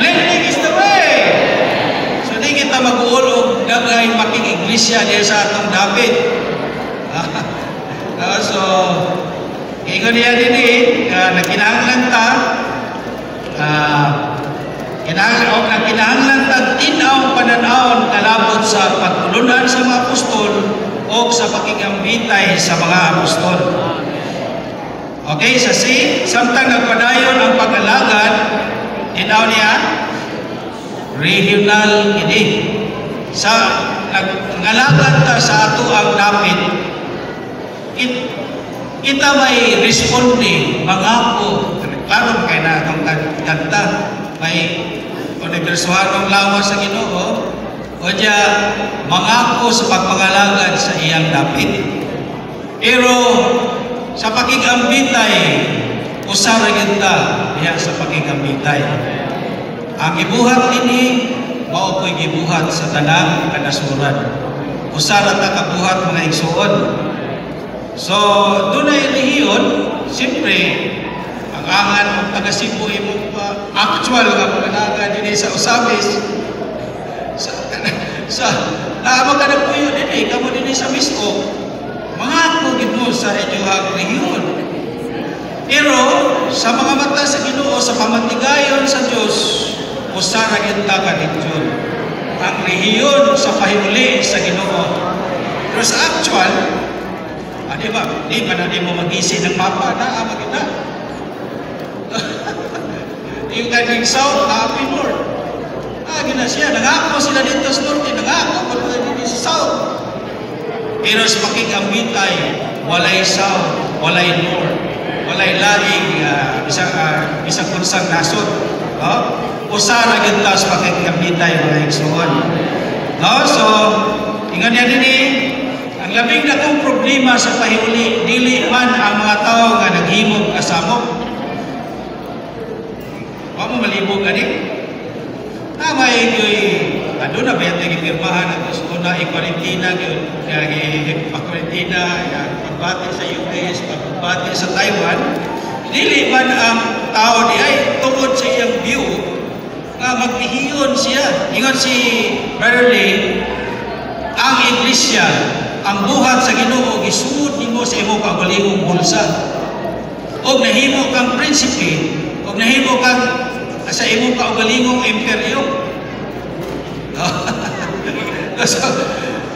Blending is the way! So di kita mag-uulog, dagay making iglesia diya sa atong David. So, ingon niya din nagkinahanglan ta, kinahanglan tag tinaw pananawon kalabot sa pagtulunan sa mga apostol o sa pakigambitay sa mga apostol. Okay, sa C, samtang nagpadayon ang pag-alagad, tinaw niya regional ini. Sa nag-alagad ta sa ato ang dapit, kita may responde, mangako, klaro kay na itong kanta, may unibersuhanong lawas sa Ginoo, o diya mangako sa pagpangalagad sa iyang dapit. Pero sa pakigambitay, usara gyud ta diha sa pakigambitay. Ang gibuhat ini mao ko'y gibuhat sa tanang kanasuran. Usara ta kabuhat mga igsuon. So dunay lihiyon, siyempre ang angan ng taga-Cebu mo actual nga paganaga din sa Usamis sa naamag ka na po yun din kamo din sa Misko mga kugid mo sa inyong rehiyon. Pero sa mga mata sa Ginoo, sa pamatigayon sa Diyos, usara gyud ta kadityon ang rehiyon sa pahimuli sa Ginoo. Pero sa actual, di ba na di mo mag-isi ng mapa na amag na yung kaning south, happy north. Gina siya, nangako sila dito sa north, nangako pa dito sa south. Pero sa pakigambitay, walay south, walay north, walay laing isang kunsang nasod. Usara gyud ta sa pakigambitay mga igsoon. So, ingon niya din ang labing dakong problema sa pahimuli, dili man ang mga tao nga naghimog kasamok. Mo malibog ani may doon na ba yung nagipirmahan at gusto na i-quarantina pa-quarantina pagbati sa US, pagbati sa Taiwan. Dili man ang tao di ay tungod sa iyang view nga maghihiyon siya. Ingon si Brother Lee, ang iglesia, ang buhat sa Ginoo gisuod nimo sa imong kaugalingong bulsa. Og nahimo kang prinsipe, og nahimo kang sa imong kaugalingong imperyo.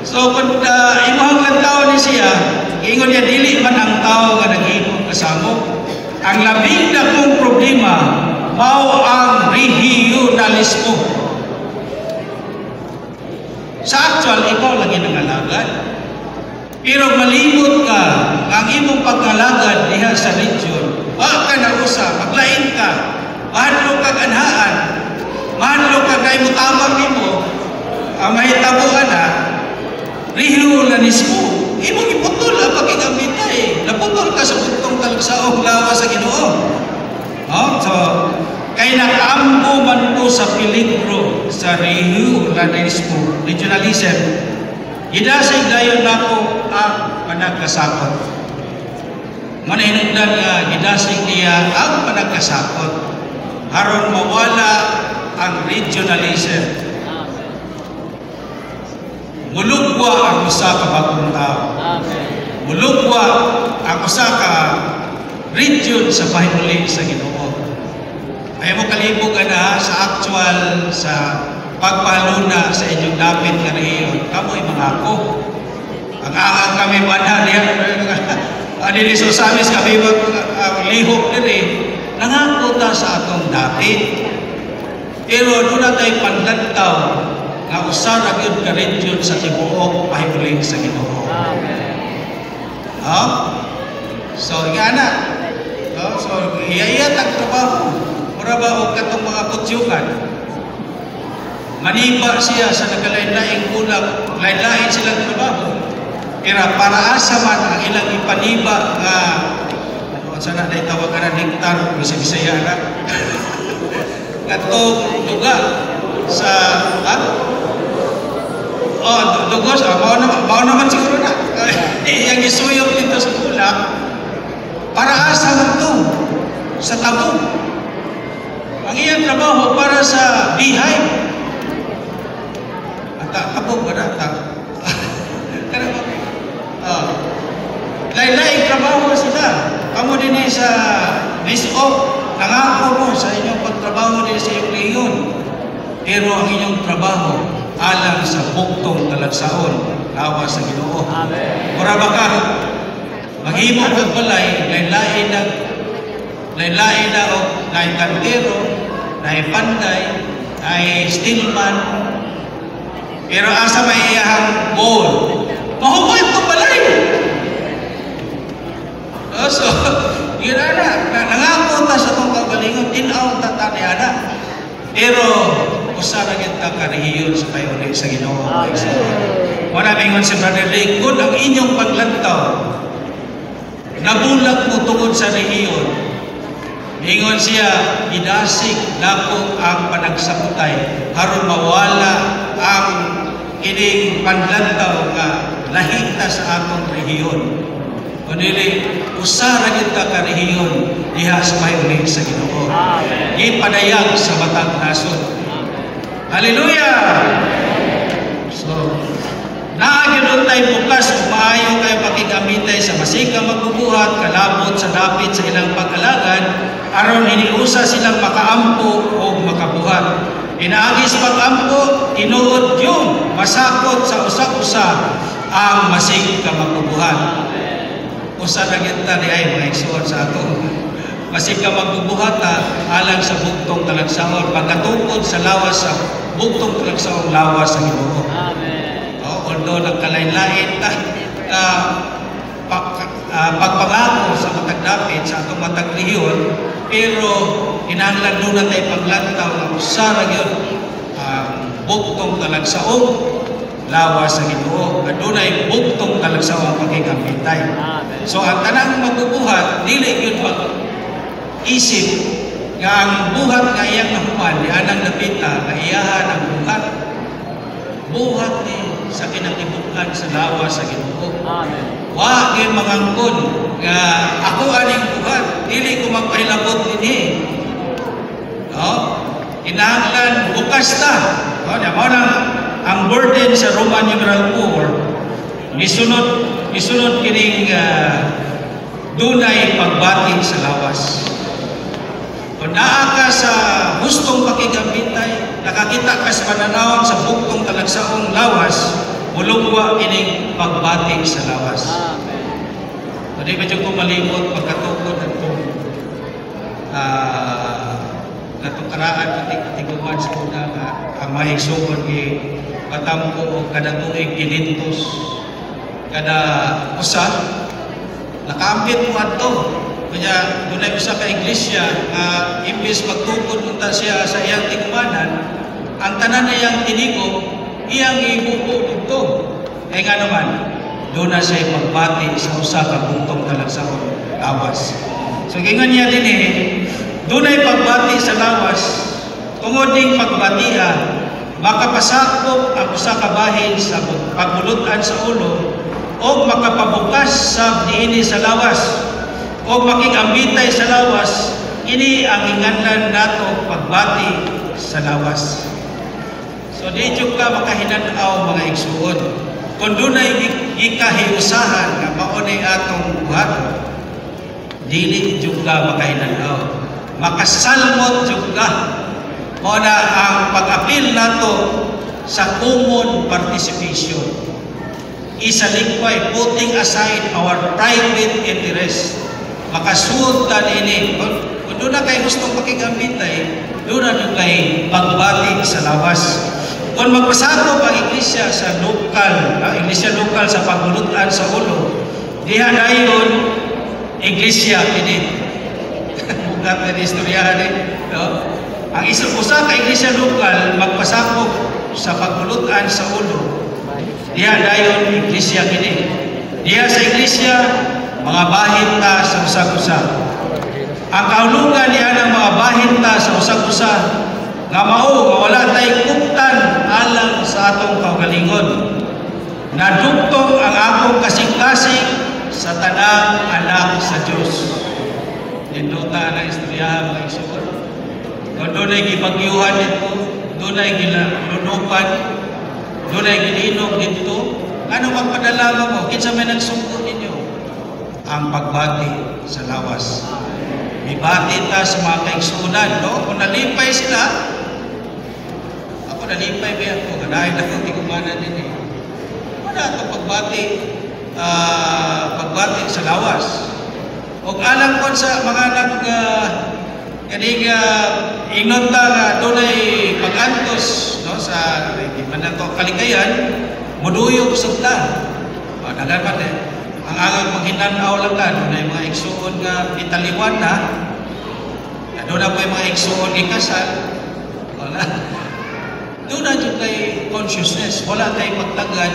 So kung imong lang tao ni siya, ingon niya dili man ang tao nga nag-iimong kasamo. Ang labing dakong problema mao ang regionalismo. Sa actual, ikaw lagi nangalagad. Pero malimot ka ang imong pagkalagad diha sa region. Wa ka na usa, maglain ka. Mahadlo ka ganhaan. Mahadlo ka kay mutabang nimo. Ang mahitabuan na regionalismo. Imong iputol ang pagigambitay. Naputol ka sa bugtong talagsaong lawas sa Ginoo. So, kay nakaambo man po sa peligro sa regionalism. Gidasig dayon nako ang panagkasakot. Manahinungdan nga gidasig niya ang panagkasakot aron mawala ang regionalism. Mulugwa ang usa ka bagong tao. Mulugwa ang usa ka region sa pahimuli sa Ginoo. Ay mo kalibog na sa actual sa pagpahaluna sa inyong dapit nga rehiyon. Kamo'y mangako. Ang aang kami banha niya. Adili so samis kami lihok diri. Nangako ta sa atong dapit. Pero doon na tayo panlantaw nga usara gyud ka region sa tibuok pahimuli sa Ginoo. So gana. So iya tag trabaho. Mura ba og katong mga kutyukan. Maniba siya sa nagkalain-laing kulang, lain-lain silang trabaho. Pero para asa man ang ilang ipaniba nga sana na itawagan ng hektar, bisa-bisaya na. Katong duga sa dugos, bao naman siguro na. Yang isuyok dito sa kulang, para asa man to sa tabong. Ang iyang trabaho para sa beehive. Kapog ba na? Lain-laing trabaho sila. Kamu din sa miss-off, nangako mo sa inyong pagtrabaho din sa iyong leyon. Pero ang inyong trabaho, alang sa buktong talagsaon, lawas sa Ginoo. Mura ba ka? Maghimong kagbalay, lain-lain na o lain kantero, lain panday, ay steelman. Pero asa may iyahang goal. Mahukoy ito balay. So, yun na. Nangako ta sa itong kagalingon, tinaw tataniana. Pero, usara kita karihiyon sa payuli sa Ginoo. Wala mingon si Brother Rick, kung ang inyong paglantaw, nabulag mo tungod sa rehiyon, ingon siya, idasig nako ang panagsakutay aron mawala ang kining panlantaw nga lahita sa akong rehiyon. Kunili usara kita ka rehiyon diha sa payuli sa Ginoo. Ipadayag sa matag nasod. Hallelujah. So naagyon tayo bukas ug maayo kayo pakigamitay sa masika magbubuhat kalabot sa dapit sa ilang pag-alagad aron hiniusa silang makaampo o makabuhat. Inaagis pag-ampo tinuod yung masakot sa usa-usa ang masig ka magbubuhat. Usa na kita di ay mga igsuon sa ato. Masig ka magbubuhat alang sa bugtong talagsaon pagkatungkod sa lawas sa bugtong talagsaon lawas sa Ginoo. Although nagkalain-lain pagpangako sa matag dapit sa atong matag rehiyon, pero kinahanglan doon na tayo paglantaw ng usara yun bugtong talagsaong lawas sa Ginoo. Adunay bugtong talagsaong pagkikambitay. So ang tanang magbubuhat, dili yun mag-isip nga ang buhat nga iyang nahuman, di anang napita, nga iyahan ang buhat. Buhat ni sa kinatibukan sa lawas sa Ginoo. Wa gyud mangangkon nga ako aning buhat, dili ko magpahilabot dinhi. Kinahanglan bukas ta. Mao nang ang burden sa Roman numeral 4 misunod kining dunay pagbatin sa lawas. Kung naa ka sa gustong pakigambitay, nakakita ka sa pananawon sa buktong talagsaong lawas, mulungwa ining pagbati sa lawas. Pwede ba dyan ko malimot pagkatukod at itong natukaraan katig-katiguan sa una nga ang mahigsuon patampo o kada tuig ginintos kada usa nakaambit mo ato kaya dunay usa ka iglesia nga imbis magtukod unta siya sa iyang tigumanan ang tanan iyang tinigo iyang ibubo dito kay nga naman doon na siya pagbati sa usa ka buntong talagsaon lawas. So gingon niya din doon ay pagbati sa lawas tungod ding pagbatiya makapasakop ang usa ka bahin sa pagbulutan sa ulo o makapabukas sa diini sa lawas o makigambitay sa lawas ini ang inganlan nato pagbati sa lawas. So di jud ka makahinan-aw mga igsuon kung dunay gikahiusahan nga mao ni atong buhat dili jud ka makahinan-aw makasalmot jud ka mao na ang pag-apil nato sa common participation. Isalikway, putting aside our private interest. Makasuod ka ini. Kung doon na kayo gustong pakigambitay, doon na kayo pagbati sa lawas. Kung magpasako ang iglesia sa lokal, iglesia lokal sa pagbulutan sa ulo, diha na yun, iglesia ini. Bukat na istoryahan no? Ang usa ka iglesia lokal magpasakop sa pagbulutan sa ulo. Diha dayon iglesia kini. Diha sa iglesia mga bahin ta sa usag-usa. Ang kahulugan niya ng mga bahin ta sa usag-usa nga mao nga wala tay kuptan alang sa atong kaugalingon. Nadugtong ang akong kasing-kasing sa tanang anak sa Dios. Dinota na istoryahan mga igsoon. Kung doon ay gibagyuhan dito, doon ay gilunupan, doon ay gilinog dito, ano magpadala mo? Kinsa may nagsungko ninyo? Ang pagbati sa lawas. Ibati ta sa mga kaigsunan, no? Kung nalipay sila, ako nalipay ba ako? Ganahin na kong tigumanan din eh. Wala ito pagbati sa lawas. O alam ko sa mga kaniga inunta nga dunay pag-antos no sa manatong kaligayan muduyog sugta dagan pa ang agang paghinan-aw lang ka dunay mga igsuon nga italiwan na doon na po yung mga igsuon ikasal wala doon na dyan kay consciousness wala tayo magtagad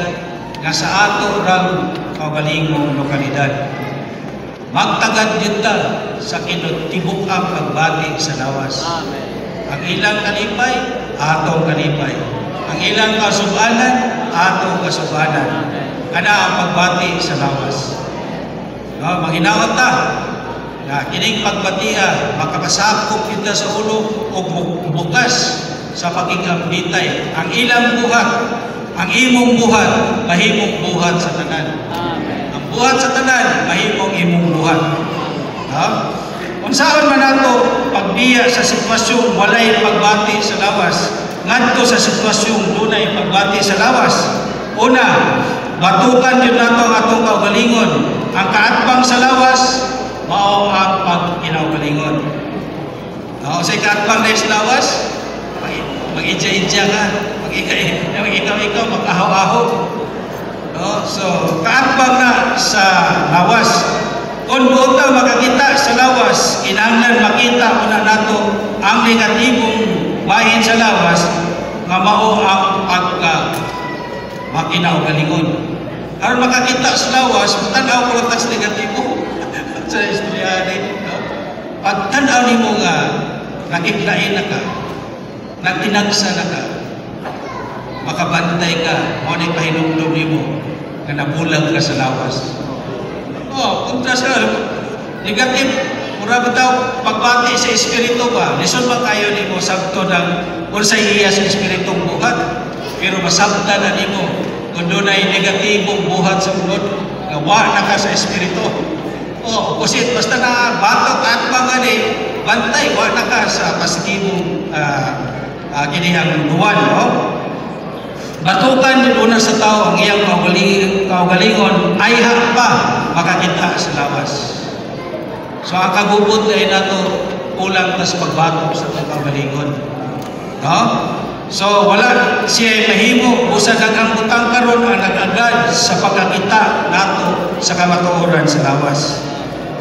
nga sa ato rang kaugalingong lokalidad magtagad dito sa kinutibok ang pagbati sa lawas. Amen. Ang ilang kalipay, atong kalipay. Ang ilang kasubanan, atong kasubanan. Kana ang pagbati sa lawas. No, maghinaot ta. Na kining pagbatiya, makapasakop kita sa ulo o bukas sa pagigambitay. Ang ilang buhat, ang imong buhat, mahimong buhat sa tanan. Buhat sa tanan, mahimong imong buhat. Kung saan man nato pagbiya sa sitwasyon walay pagbati sa lawas, ngadto sa sitwasyon dunay pagbati sa lawas. Una, batukan yun nato ang atong kaugalingon. Ang kaatbang sa lawas, mao ang pag-inaugalingon. Sa kaatbang na sa lawas, mag-idya-idya ka, mag-ikaw-ikaw, mag-ahaw-ahaw. So, kaatbang na sa lawas. Kung buta makakita sa lawas, kinahanglan makita muna nato ang negatibong bahin sa lawas nga mao ang makinaugaligon. Aron makakita sa lawas, tanaw ko lang sa negatibo sa istorya din. Pag tanaw nimo nga nakitlain na ka, nagtinagsa na ka, makabantay ka, mo ni pahinumdum nimo nga nabulag ka sa lawas. Kontra sa negative, mura bitaw pagbati sa espiritu ba? Lison ba kayo nimo sabto ng unsay iya sa espiritong buhat? Pero masabta na nimo kung dunay negatibong buhat sa ulod, nga wa na ka sa espiritu. Opposite, basta na batok at mga bantay, wa na ka sa positibong kinihang duwan, no? Batukan din una sa tao ang iyang kaugalingon ay pa makakita sa lawas. So ang kagubot ay nato kulang tas pagbatok sa kaugalingon. No? So wala siya mahimo usa daghang butang karon ang nag-agad sa pagkakita nato sa kamatuoran sa lawas.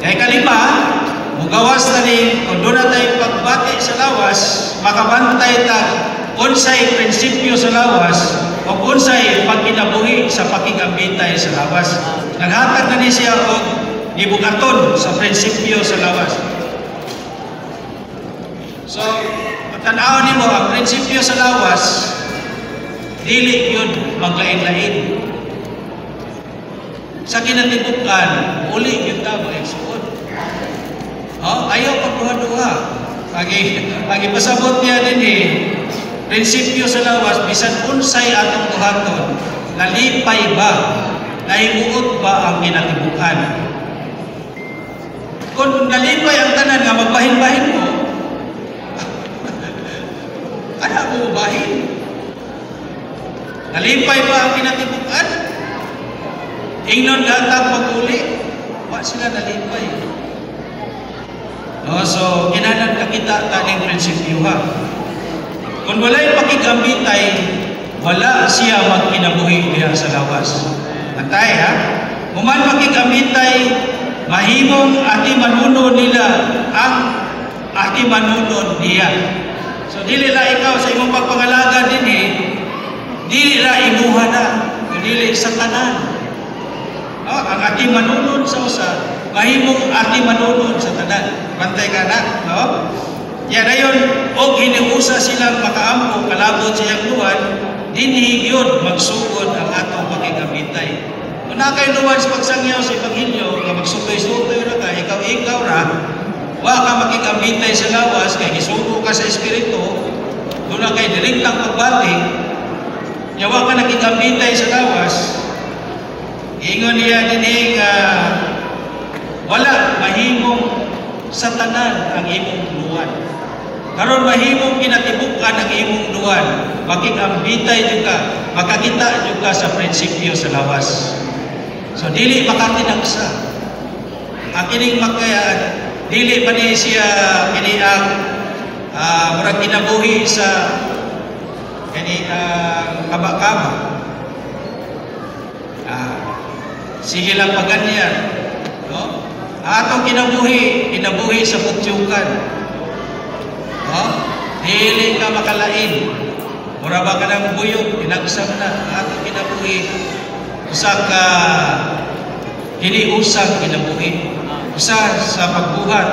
Kay kalima, mugawas na ni kung doon na tayo pagbati sa lawas, makabantay ta unsay prinsipyo sa lawas o unsay pagkinabuhi sa pakigambitay sa lawas. Naghatag na ni siya og gibugaton sa prinsipyo sa lawas. So, tanaw nimo ang prinsipyo sa lawas, dili yun maglain-lain. Sa kinatibukan, uli yun ta mag-exuod. Ayaw pagduha-duha. Pagi pasabot niya din prinsipyo sa lawas, bisan unsay atong buhaton, nalipay ba, nahimuot ba ang kinatibukan? Kung nalipay ang tanan nga magbahin-bahin mo, ano mo bahin? Nalipay ba ang kinatibukan? Ingnon gatag maguli, wa sila nalipay. So, kinanan kakita taning prinsipyo ha. Kung wala'y pakigambitay, wala siya magkinabuhi diha sa lawas. Antay ha? Human pakigambitay, mahimong ati manuno nila ang ati manuno niya. So dili la ikaw sa imong pagpangalaga din dili la imuha na, dili sa tanan. Ang ati manunon sa usa, mahimong ati manunon sa tanan. Bantay ka na, no? Yan ayon, og hiniusa silang makaampo kalabot sa iyang luwan, dinhi yun magsugod ang atong pakigambitay. Kung na kayo luwan sa pagsangyaw sa Ebanghelyo, nga magsugoy-sugoy na ka, ikaw ra, wa ka makigambitay sa lawas, kay gisugo ka sa Espiritu, doon na kay direktang pagbati, yawa ka nakigambitay sa lawas, ingon niya din wala mahimong sa tanan ang imong luwan. Karon mahimong kinatibukan ang imong luwan, makigambitay jud ka, makakita jud ka sa prinsipyo sa lawas. So dili makatinagsa. Ang kining dili pa ni siya kini ang murag kinabuhi sa kini kaba-kaba. Sige lang paganyan, no? Atong kinabuhi sa putyukan. No? Dili ka makalain. Mura ba ka ng buyog, pinagsam na atong kinabuhi. Usa ka hiniusang kinabuhi. Usa sa pagbuhat,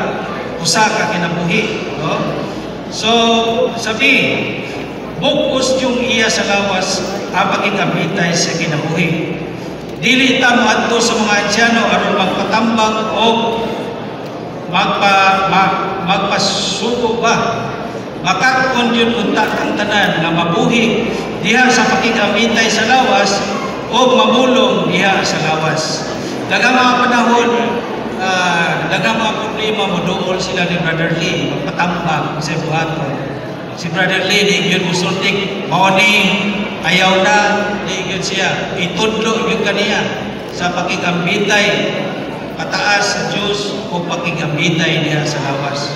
usa ka kinabuhi, no? So, sabi, bukos yung iya sa lawas ang pagkikabitay sa kinabuhi. Dili ta moadto sa mga anciano aron magpatambang o magpasugo ba. Makakon yun unta ang tanan nga mabuhi diha sa pakikabitay sa lawas o mamulong diha sa lawas. Daghang mga panahon, daghang mga problema moduol sila ni Brother Lee, magpatambang sa buhaton. Si Brother Lee, di yun musultik, morning, ayaw na, di yun siya, itudlo yun kaniya sa pakikambitay, pataas sa Diyos o pakikambitay niya sa lawas.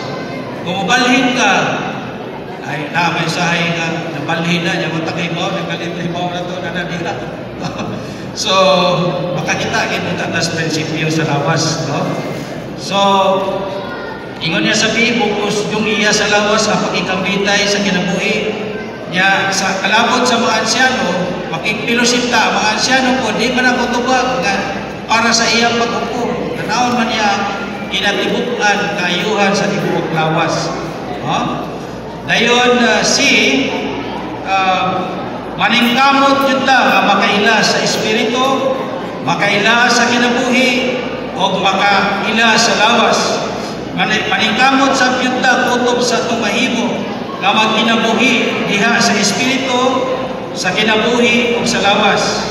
Kung mabalhin ka, ay may sahay nga, nabalhin na, niya matakay mo, nagkalitay mo na ito, nanadira. So, makakita ito tatas prinsipyo sa lawas, no? So, ingon niya sabi, bukos yung iya sa lawas sa pakikambitay sa kinabuhi niya sa kalabot sa mga ansyano, makikpilosita ang mga ansyano po, di man ako tubag nga para sa iyang pag-upo. Tanawon man niya kinatibukan kaayuhan sa tibuok lawas. Dayon maningkamot yun ta nga makaila sa Espiritu, makaila sa kinabuhi, o makaila sa lawas. Maningkamot sa byuta kutob sa itong mahimo nga magkinabuhi diha sa Espiritu, sa kinabuhi o sa lawas.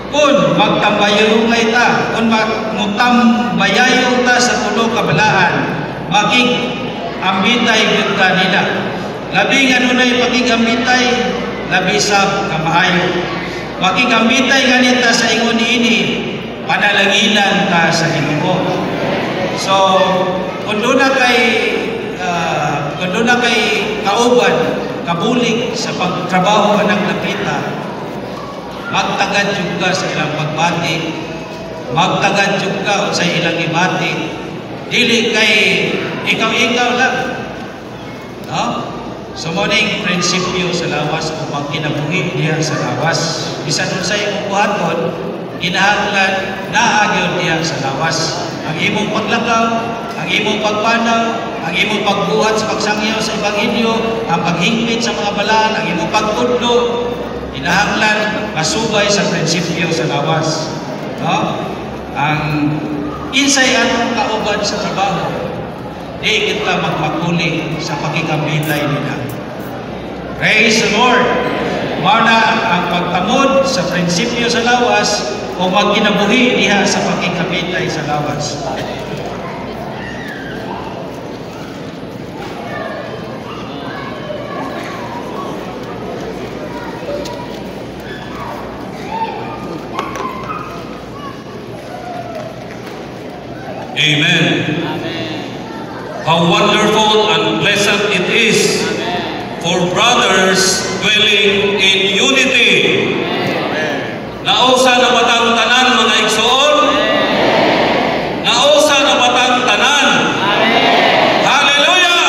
Kung magtambayayungay ta, kung magtambayayong ta sa tulo kabalaan, ambitay byuta nila. Labi nga nunay pakigambitay, labi sab kamaayo. Makigambitay ganita sa ingon niini, panalangilan ka sa Ginoo. So, kung doon na kay kauban, kabulig sa pagtrabaho anang nakita, magtagad juga sa ilang pagbati, magtagad juga sa ilang ibati, dili kay ikaw-ikaw lang. No? So, muning prinsipyo sa lawas upang kinabuhi diha sa lawas. Bisan nun sa imong buhaton, kinahanglan naagyon diha sa lawas. Ang imong paglakaw, ang imong pagpanaw, ang imong pagbuhat sa pagsangyaw sa Ebanghelyo, ang paghingpit sa mga balaan, ang imong pagtudlo, kinahanglan masubay sa prinsipyo sa lawas. No? Ang insay atong kauban sa trabaho, di kita magpakuli sa pakikambitay nila. Praise the Lord! Mana ang pagtamod sa prinsipyo sa lawas o magkinabuhi diha sa pakikambitay sa lawas. Amen. How wonderful and pleasant it is for brothers dwelling in unity. Nausa na batang tanan mga igsoon? Nausa na batang tanan? Hallelujah!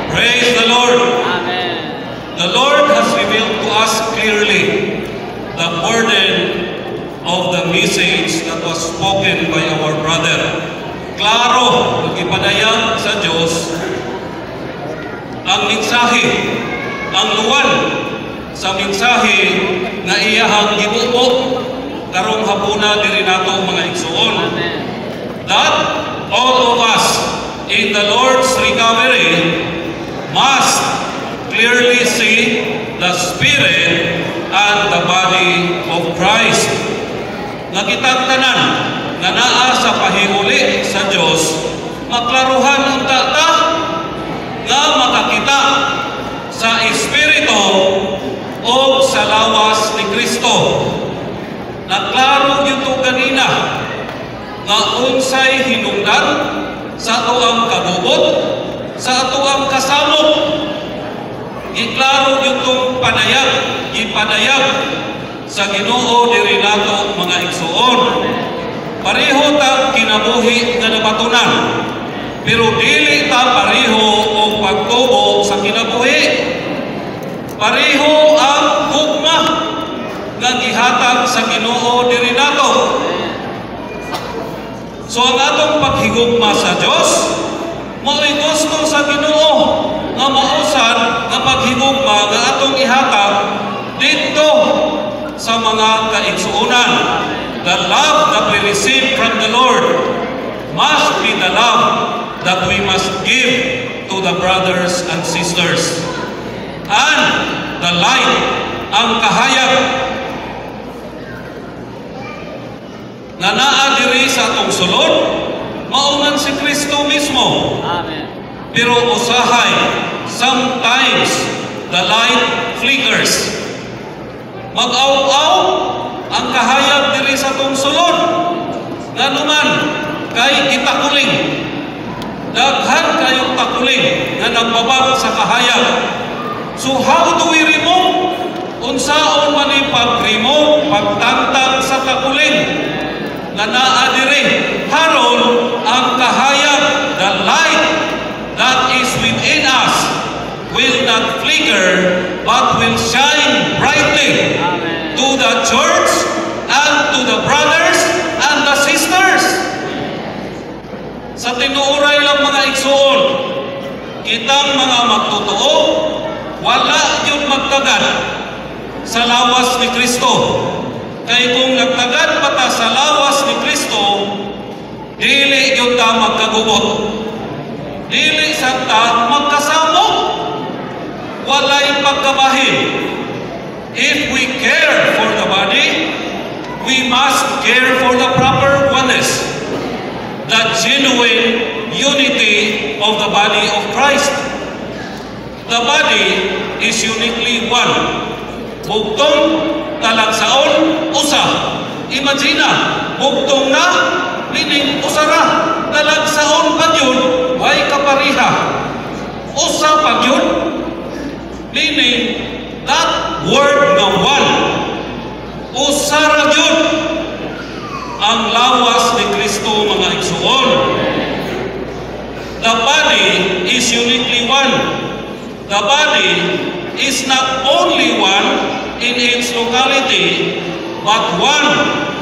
Praise the Lord. The Lord has revealed to us clearly the burden of the message that was spoken by our brother. Klaro, nagipadayan sa Diyos ang mensahe, ang luwan sa mensahe na iyahang gibuo karong hapuna diri nato mga igsoon. That all of us in the Lord's recovery must clearly see the Spirit and the body of Christ. Nakitang tanan na naa sa pahihuli sa Diyos, maklaruhan unta ta nga makakita sa Espiritu o sa lawas ni Kristo. Naklaro yun to ganina nga unsay hinungdan sa atuang kabubot, sa atuang kasamok. Iklaro yun tong panayag, ipanayag sa Ginoo diri nato mga igsoon. Pareho ta kinabuhi nga nabatunan, pero dili ta pareho og pagtubo sa kinabuhi. Pareho ang hugma nga gihatag sa Ginoo diri nato. So ang atong paghigugma sa Dios mao'y gusto sa Ginoo nga mausan nga paghigugma nga atong ihatag dito sa mga kaigsuonan. The love that we receive from the Lord must be the love that we must give to the brothers and sisters. And the light, ang kahayag na naa diri sa atong sulod, mauman si Kristo mismo. Amen. Pero usahay, sometimes the light flickers. Mag-aw-aw ang kahayag diri sa atong sulod. Nganuman kay gitakuling. Daghan kayong takuling nga nagbabag sa kahayag. So how do we remove? Unsaon man ni pag-remove, pagtangtang sa takuling nga naa diri haron ang kahayag, the light that is within us will not flicker but will shine brightly. Amen. To the church and to the brothers and the sisters. Sa tinuuray lang mga igsoon, kitang mga magtotoo, wala yun magtagad sa lawas ni Kristo. Kay kung nagtagad pa ta sa lawas ni Kristo, dili yun ta magkagubot. Dili sa ta magkasamok. Walay pagkabahin. If we care for the body, we must care for the proper oneness, the genuine unity of the body of Christ. The body is uniquely one. Bugtong talagsaon usa. Imagine bugtong na meaning usara. Talagsaon pa yun, way kapariha. Usa pa yun, meaning that word ng one. Usara yun ang lawas ni Kristo, mga igsuon. The body is uniquely one. The body is not only one in its locality, but one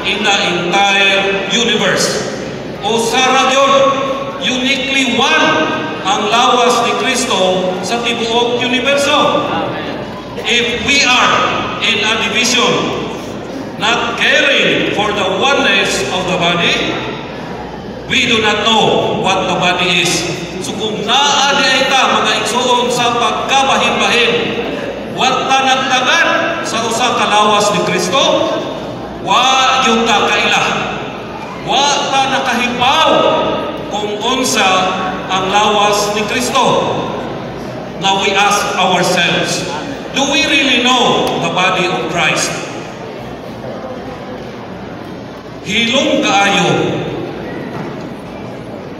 in the entire universe. O sara yun, uniquely one ang lawas ni Kristo sa tibuok universo. If we are in a division, not caring for the oneness of the body, we do not know what the body is. So kung naadi ay ta, mga igsuon sa pagkabahin-bahin, wat ta nagtagan sa usa ka lawas ni Kristo, wa yung ta kaila. Wa ta nakahibaw kung unsa ang lawas ni Kristo. Now we ask ourselves, do we really know the body of Christ? Hilong kaayo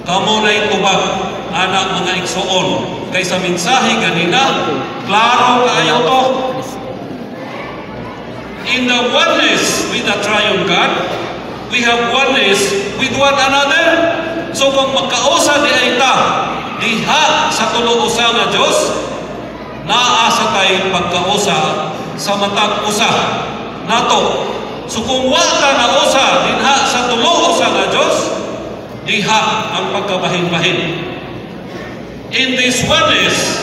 kamo na'y tubag, anak mga igsuon, kaysa mensahe ganina, klaro kaayo to. In the oneness with the triune God, we have oneness with one another. So kung magkausa di ay ta, diha sa tulo-usa nga Diyos, naasa tayo pagkausa sa matag usa nato. So kung wala na usa dinha sa tulo-usa nga Diyos, diha ang pagkabahin-bahin. In this oneness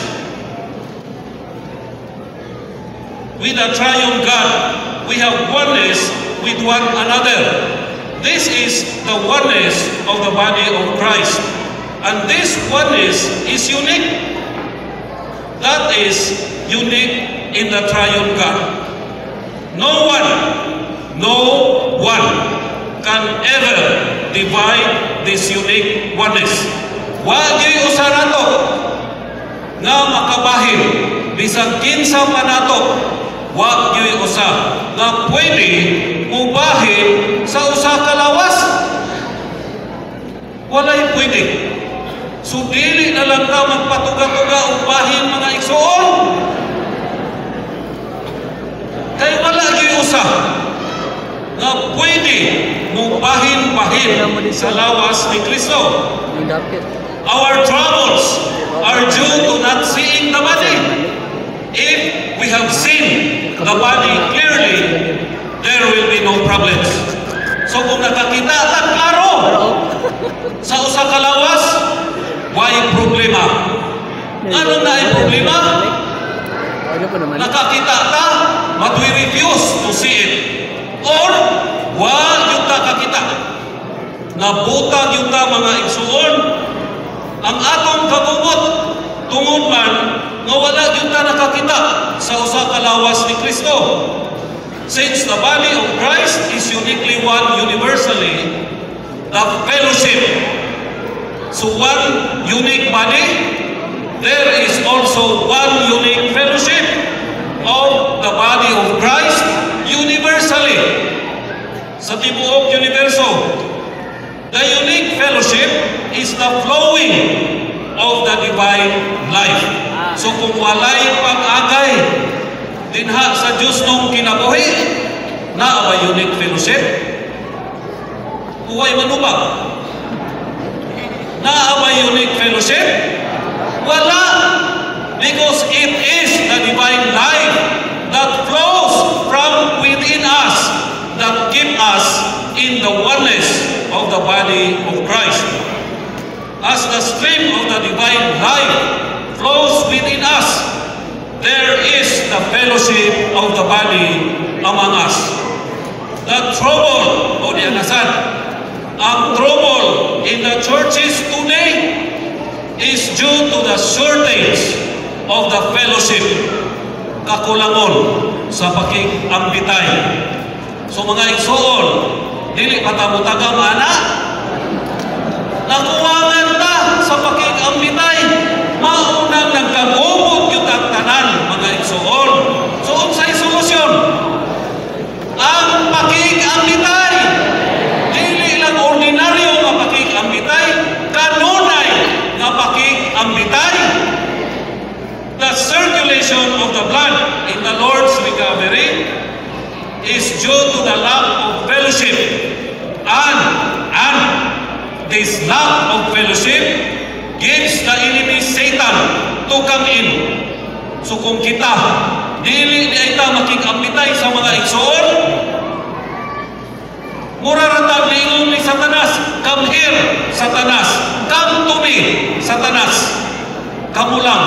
with the triune God, we have oneness with one another. This is the oneness of the body of Christ. And this oneness is unique. That is unique in the triune God. No one can ever divide this unique oneness. Wa gyud usa nato nga makabahin bisag kinsa pa nato. Wa gyud usa nga pwede mubahin sa usa ka lawas. Walay pwede. So dili na lang ta magpatuga-tuga og bahin, mga igsuon. Kay wala gyud usa nga pwede mubahin-bahin sa lawas ni Kristo. Our troubles are due to not seeing the body. If we have seen the body clearly, there will be no problems. So kung nakakita ta klaro sa usa ka lawas, why problema? Ano na ay problema? Nakakita ta, but we refuse to see it. Or wa yung ta kakita. Nabutag yung ta, mga igsuon. Ang atong kabubot tungod man nga wala yung ta nakakita sa usa ka lawas ni Kristo. Since the body of Christ is uniquely one universally, the fellowship, so one unique body, there is also one unique fellowship of the body of Christ universally. Sa tibuok universo, the unique fellowship is the flowing of the divine life. So kung walay pag-agay dinha sa Diyos nung kinabuhi, na ba unique fellowship? Huwag manubag. Na ba unique fellowship? Wala. Because it is the divine life that flows from within us, that keep us in the oneness of the body of Christ. As the stream of the divine life flows within us, there is the fellowship of the body among us. The trouble, o dianasan, ang trouble in the churches today is due to the shortage of the fellowship, kakulangon sa pakig-ambitay. So mga igsuon, dili patamutagam ana, nakuwangan ta sa pakig-ambitay, maunang nagkagubot yung due to the lack of fellowship, and this lack of fellowship gives the enemy Satan to come in. So kung kita dili di ita makikambitay sa mga igsoon, muraratag liingon ni Satanas, come here, Satanas, come to me, Satanas, kamu lang.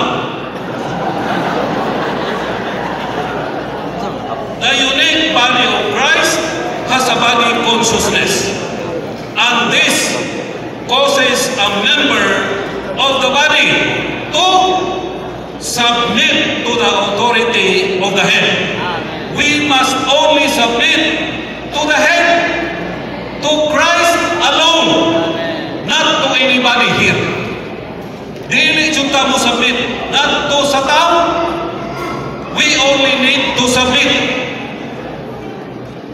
The unique body of Christ has a body consciousness, and this causes a member of the body to submit to the authority of the head. We must only submit to the head, to Christ alone, not to anybody here. Dili junta mo submit, not to sa tao. We only need to submit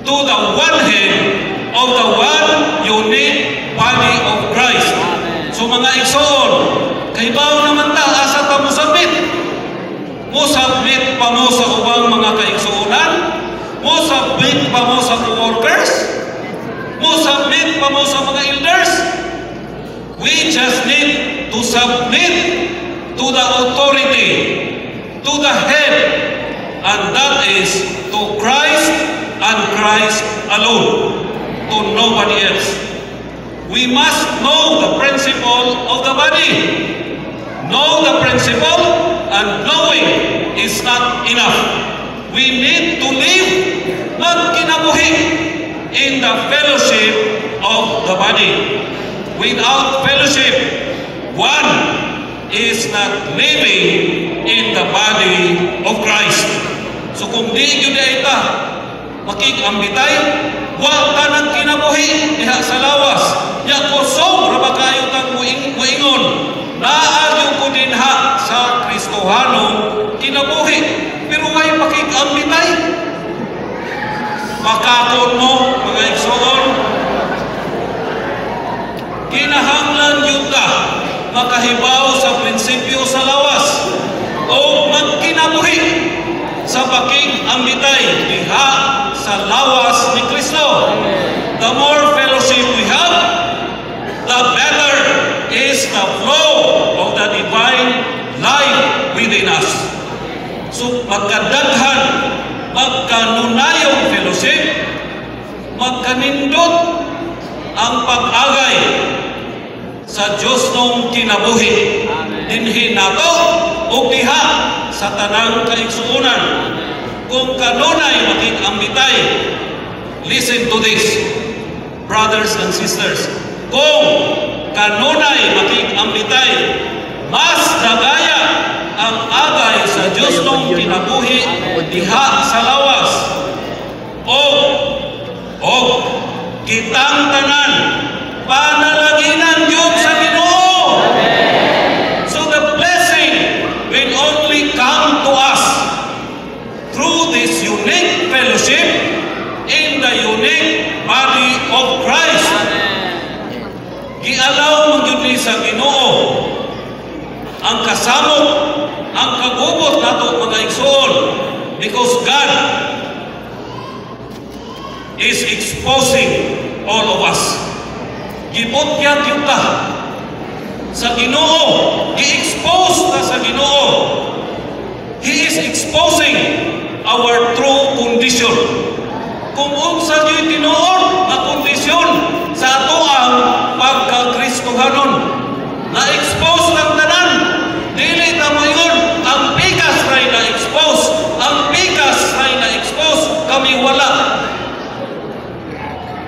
to the one head of the one unique body of Christ. So mga igsoon, kaibaw naman ta, asa ta mo submit? Mo submit pa mo sa ubang mga kaigsuonan? Mo submit pa mo sa co-workers? Mo submit pa mo sa mga elders? We just need to submit to the authority, to the head, and that is to Christ and Christ alone, to nobody else. We must know the principle of the body. Know the principle, and knowing is not enough. We need to live magkinabuhi in the fellowship of the body. Without fellowship, one is not living in the body of Christ. So kung di yun na ita, makikambitay, wa ka ng kinabuhi diha sa lawas. Ya kusog, raba kayo kang muingon. Naagyo ko din ha sa Kristohanong kinabuhi. Pero may makikambitay. Makakon mo, mga igsoon. Kinahanglan yun ka makahibaw sa prinsipyo sa lawas o magkinabuhi sa baking ambitay diha sa lawas ni Kristo. The more fellowship we have, the better is the flow of the divine life within us. So magkadaghan, magkanunayong fellowship, magkanindot ang pag-agay sa Diyos nung kinabuhi. Dinhi nato o diha sa tanang kaigsuonan. Kung kanunay makikambitay, listen to this, brothers and sisters. Kung kanunay makikambitay, mas dagaya ang agay sa Diyos nung kinabuhi diha sa lawas. O kitang tanan panalaginan yun sa Ginoo. So the blessing will only come to us through this unique fellowship in the unique body of Christ. Gialaw mo yun sa Ginoo ang kasamot, ang kagubot nato mga igsoon, because God is exposing all of us. Gibutyan kita sa Ginoo, gi-expose ta sa Ginoo. He is exposing our true condition. Kung unsa gyud tinuod nga kondisyon sa ato ang pagka-Kristohanon, na-expose lang tanan. Dili ta mayon ang pikas ray na-expose, ang pikas ray na-expose, kami wala.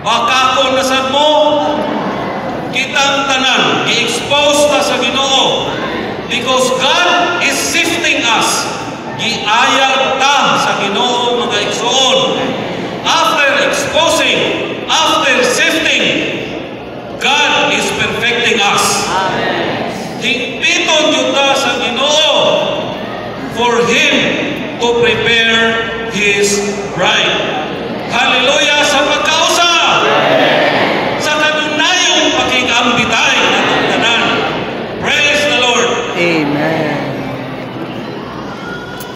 Baka kung nasad mo, kitang tanan, i-expose na sa Ginoo. Because God is sifting us. Giayag ta sa Ginoo mga igsoon.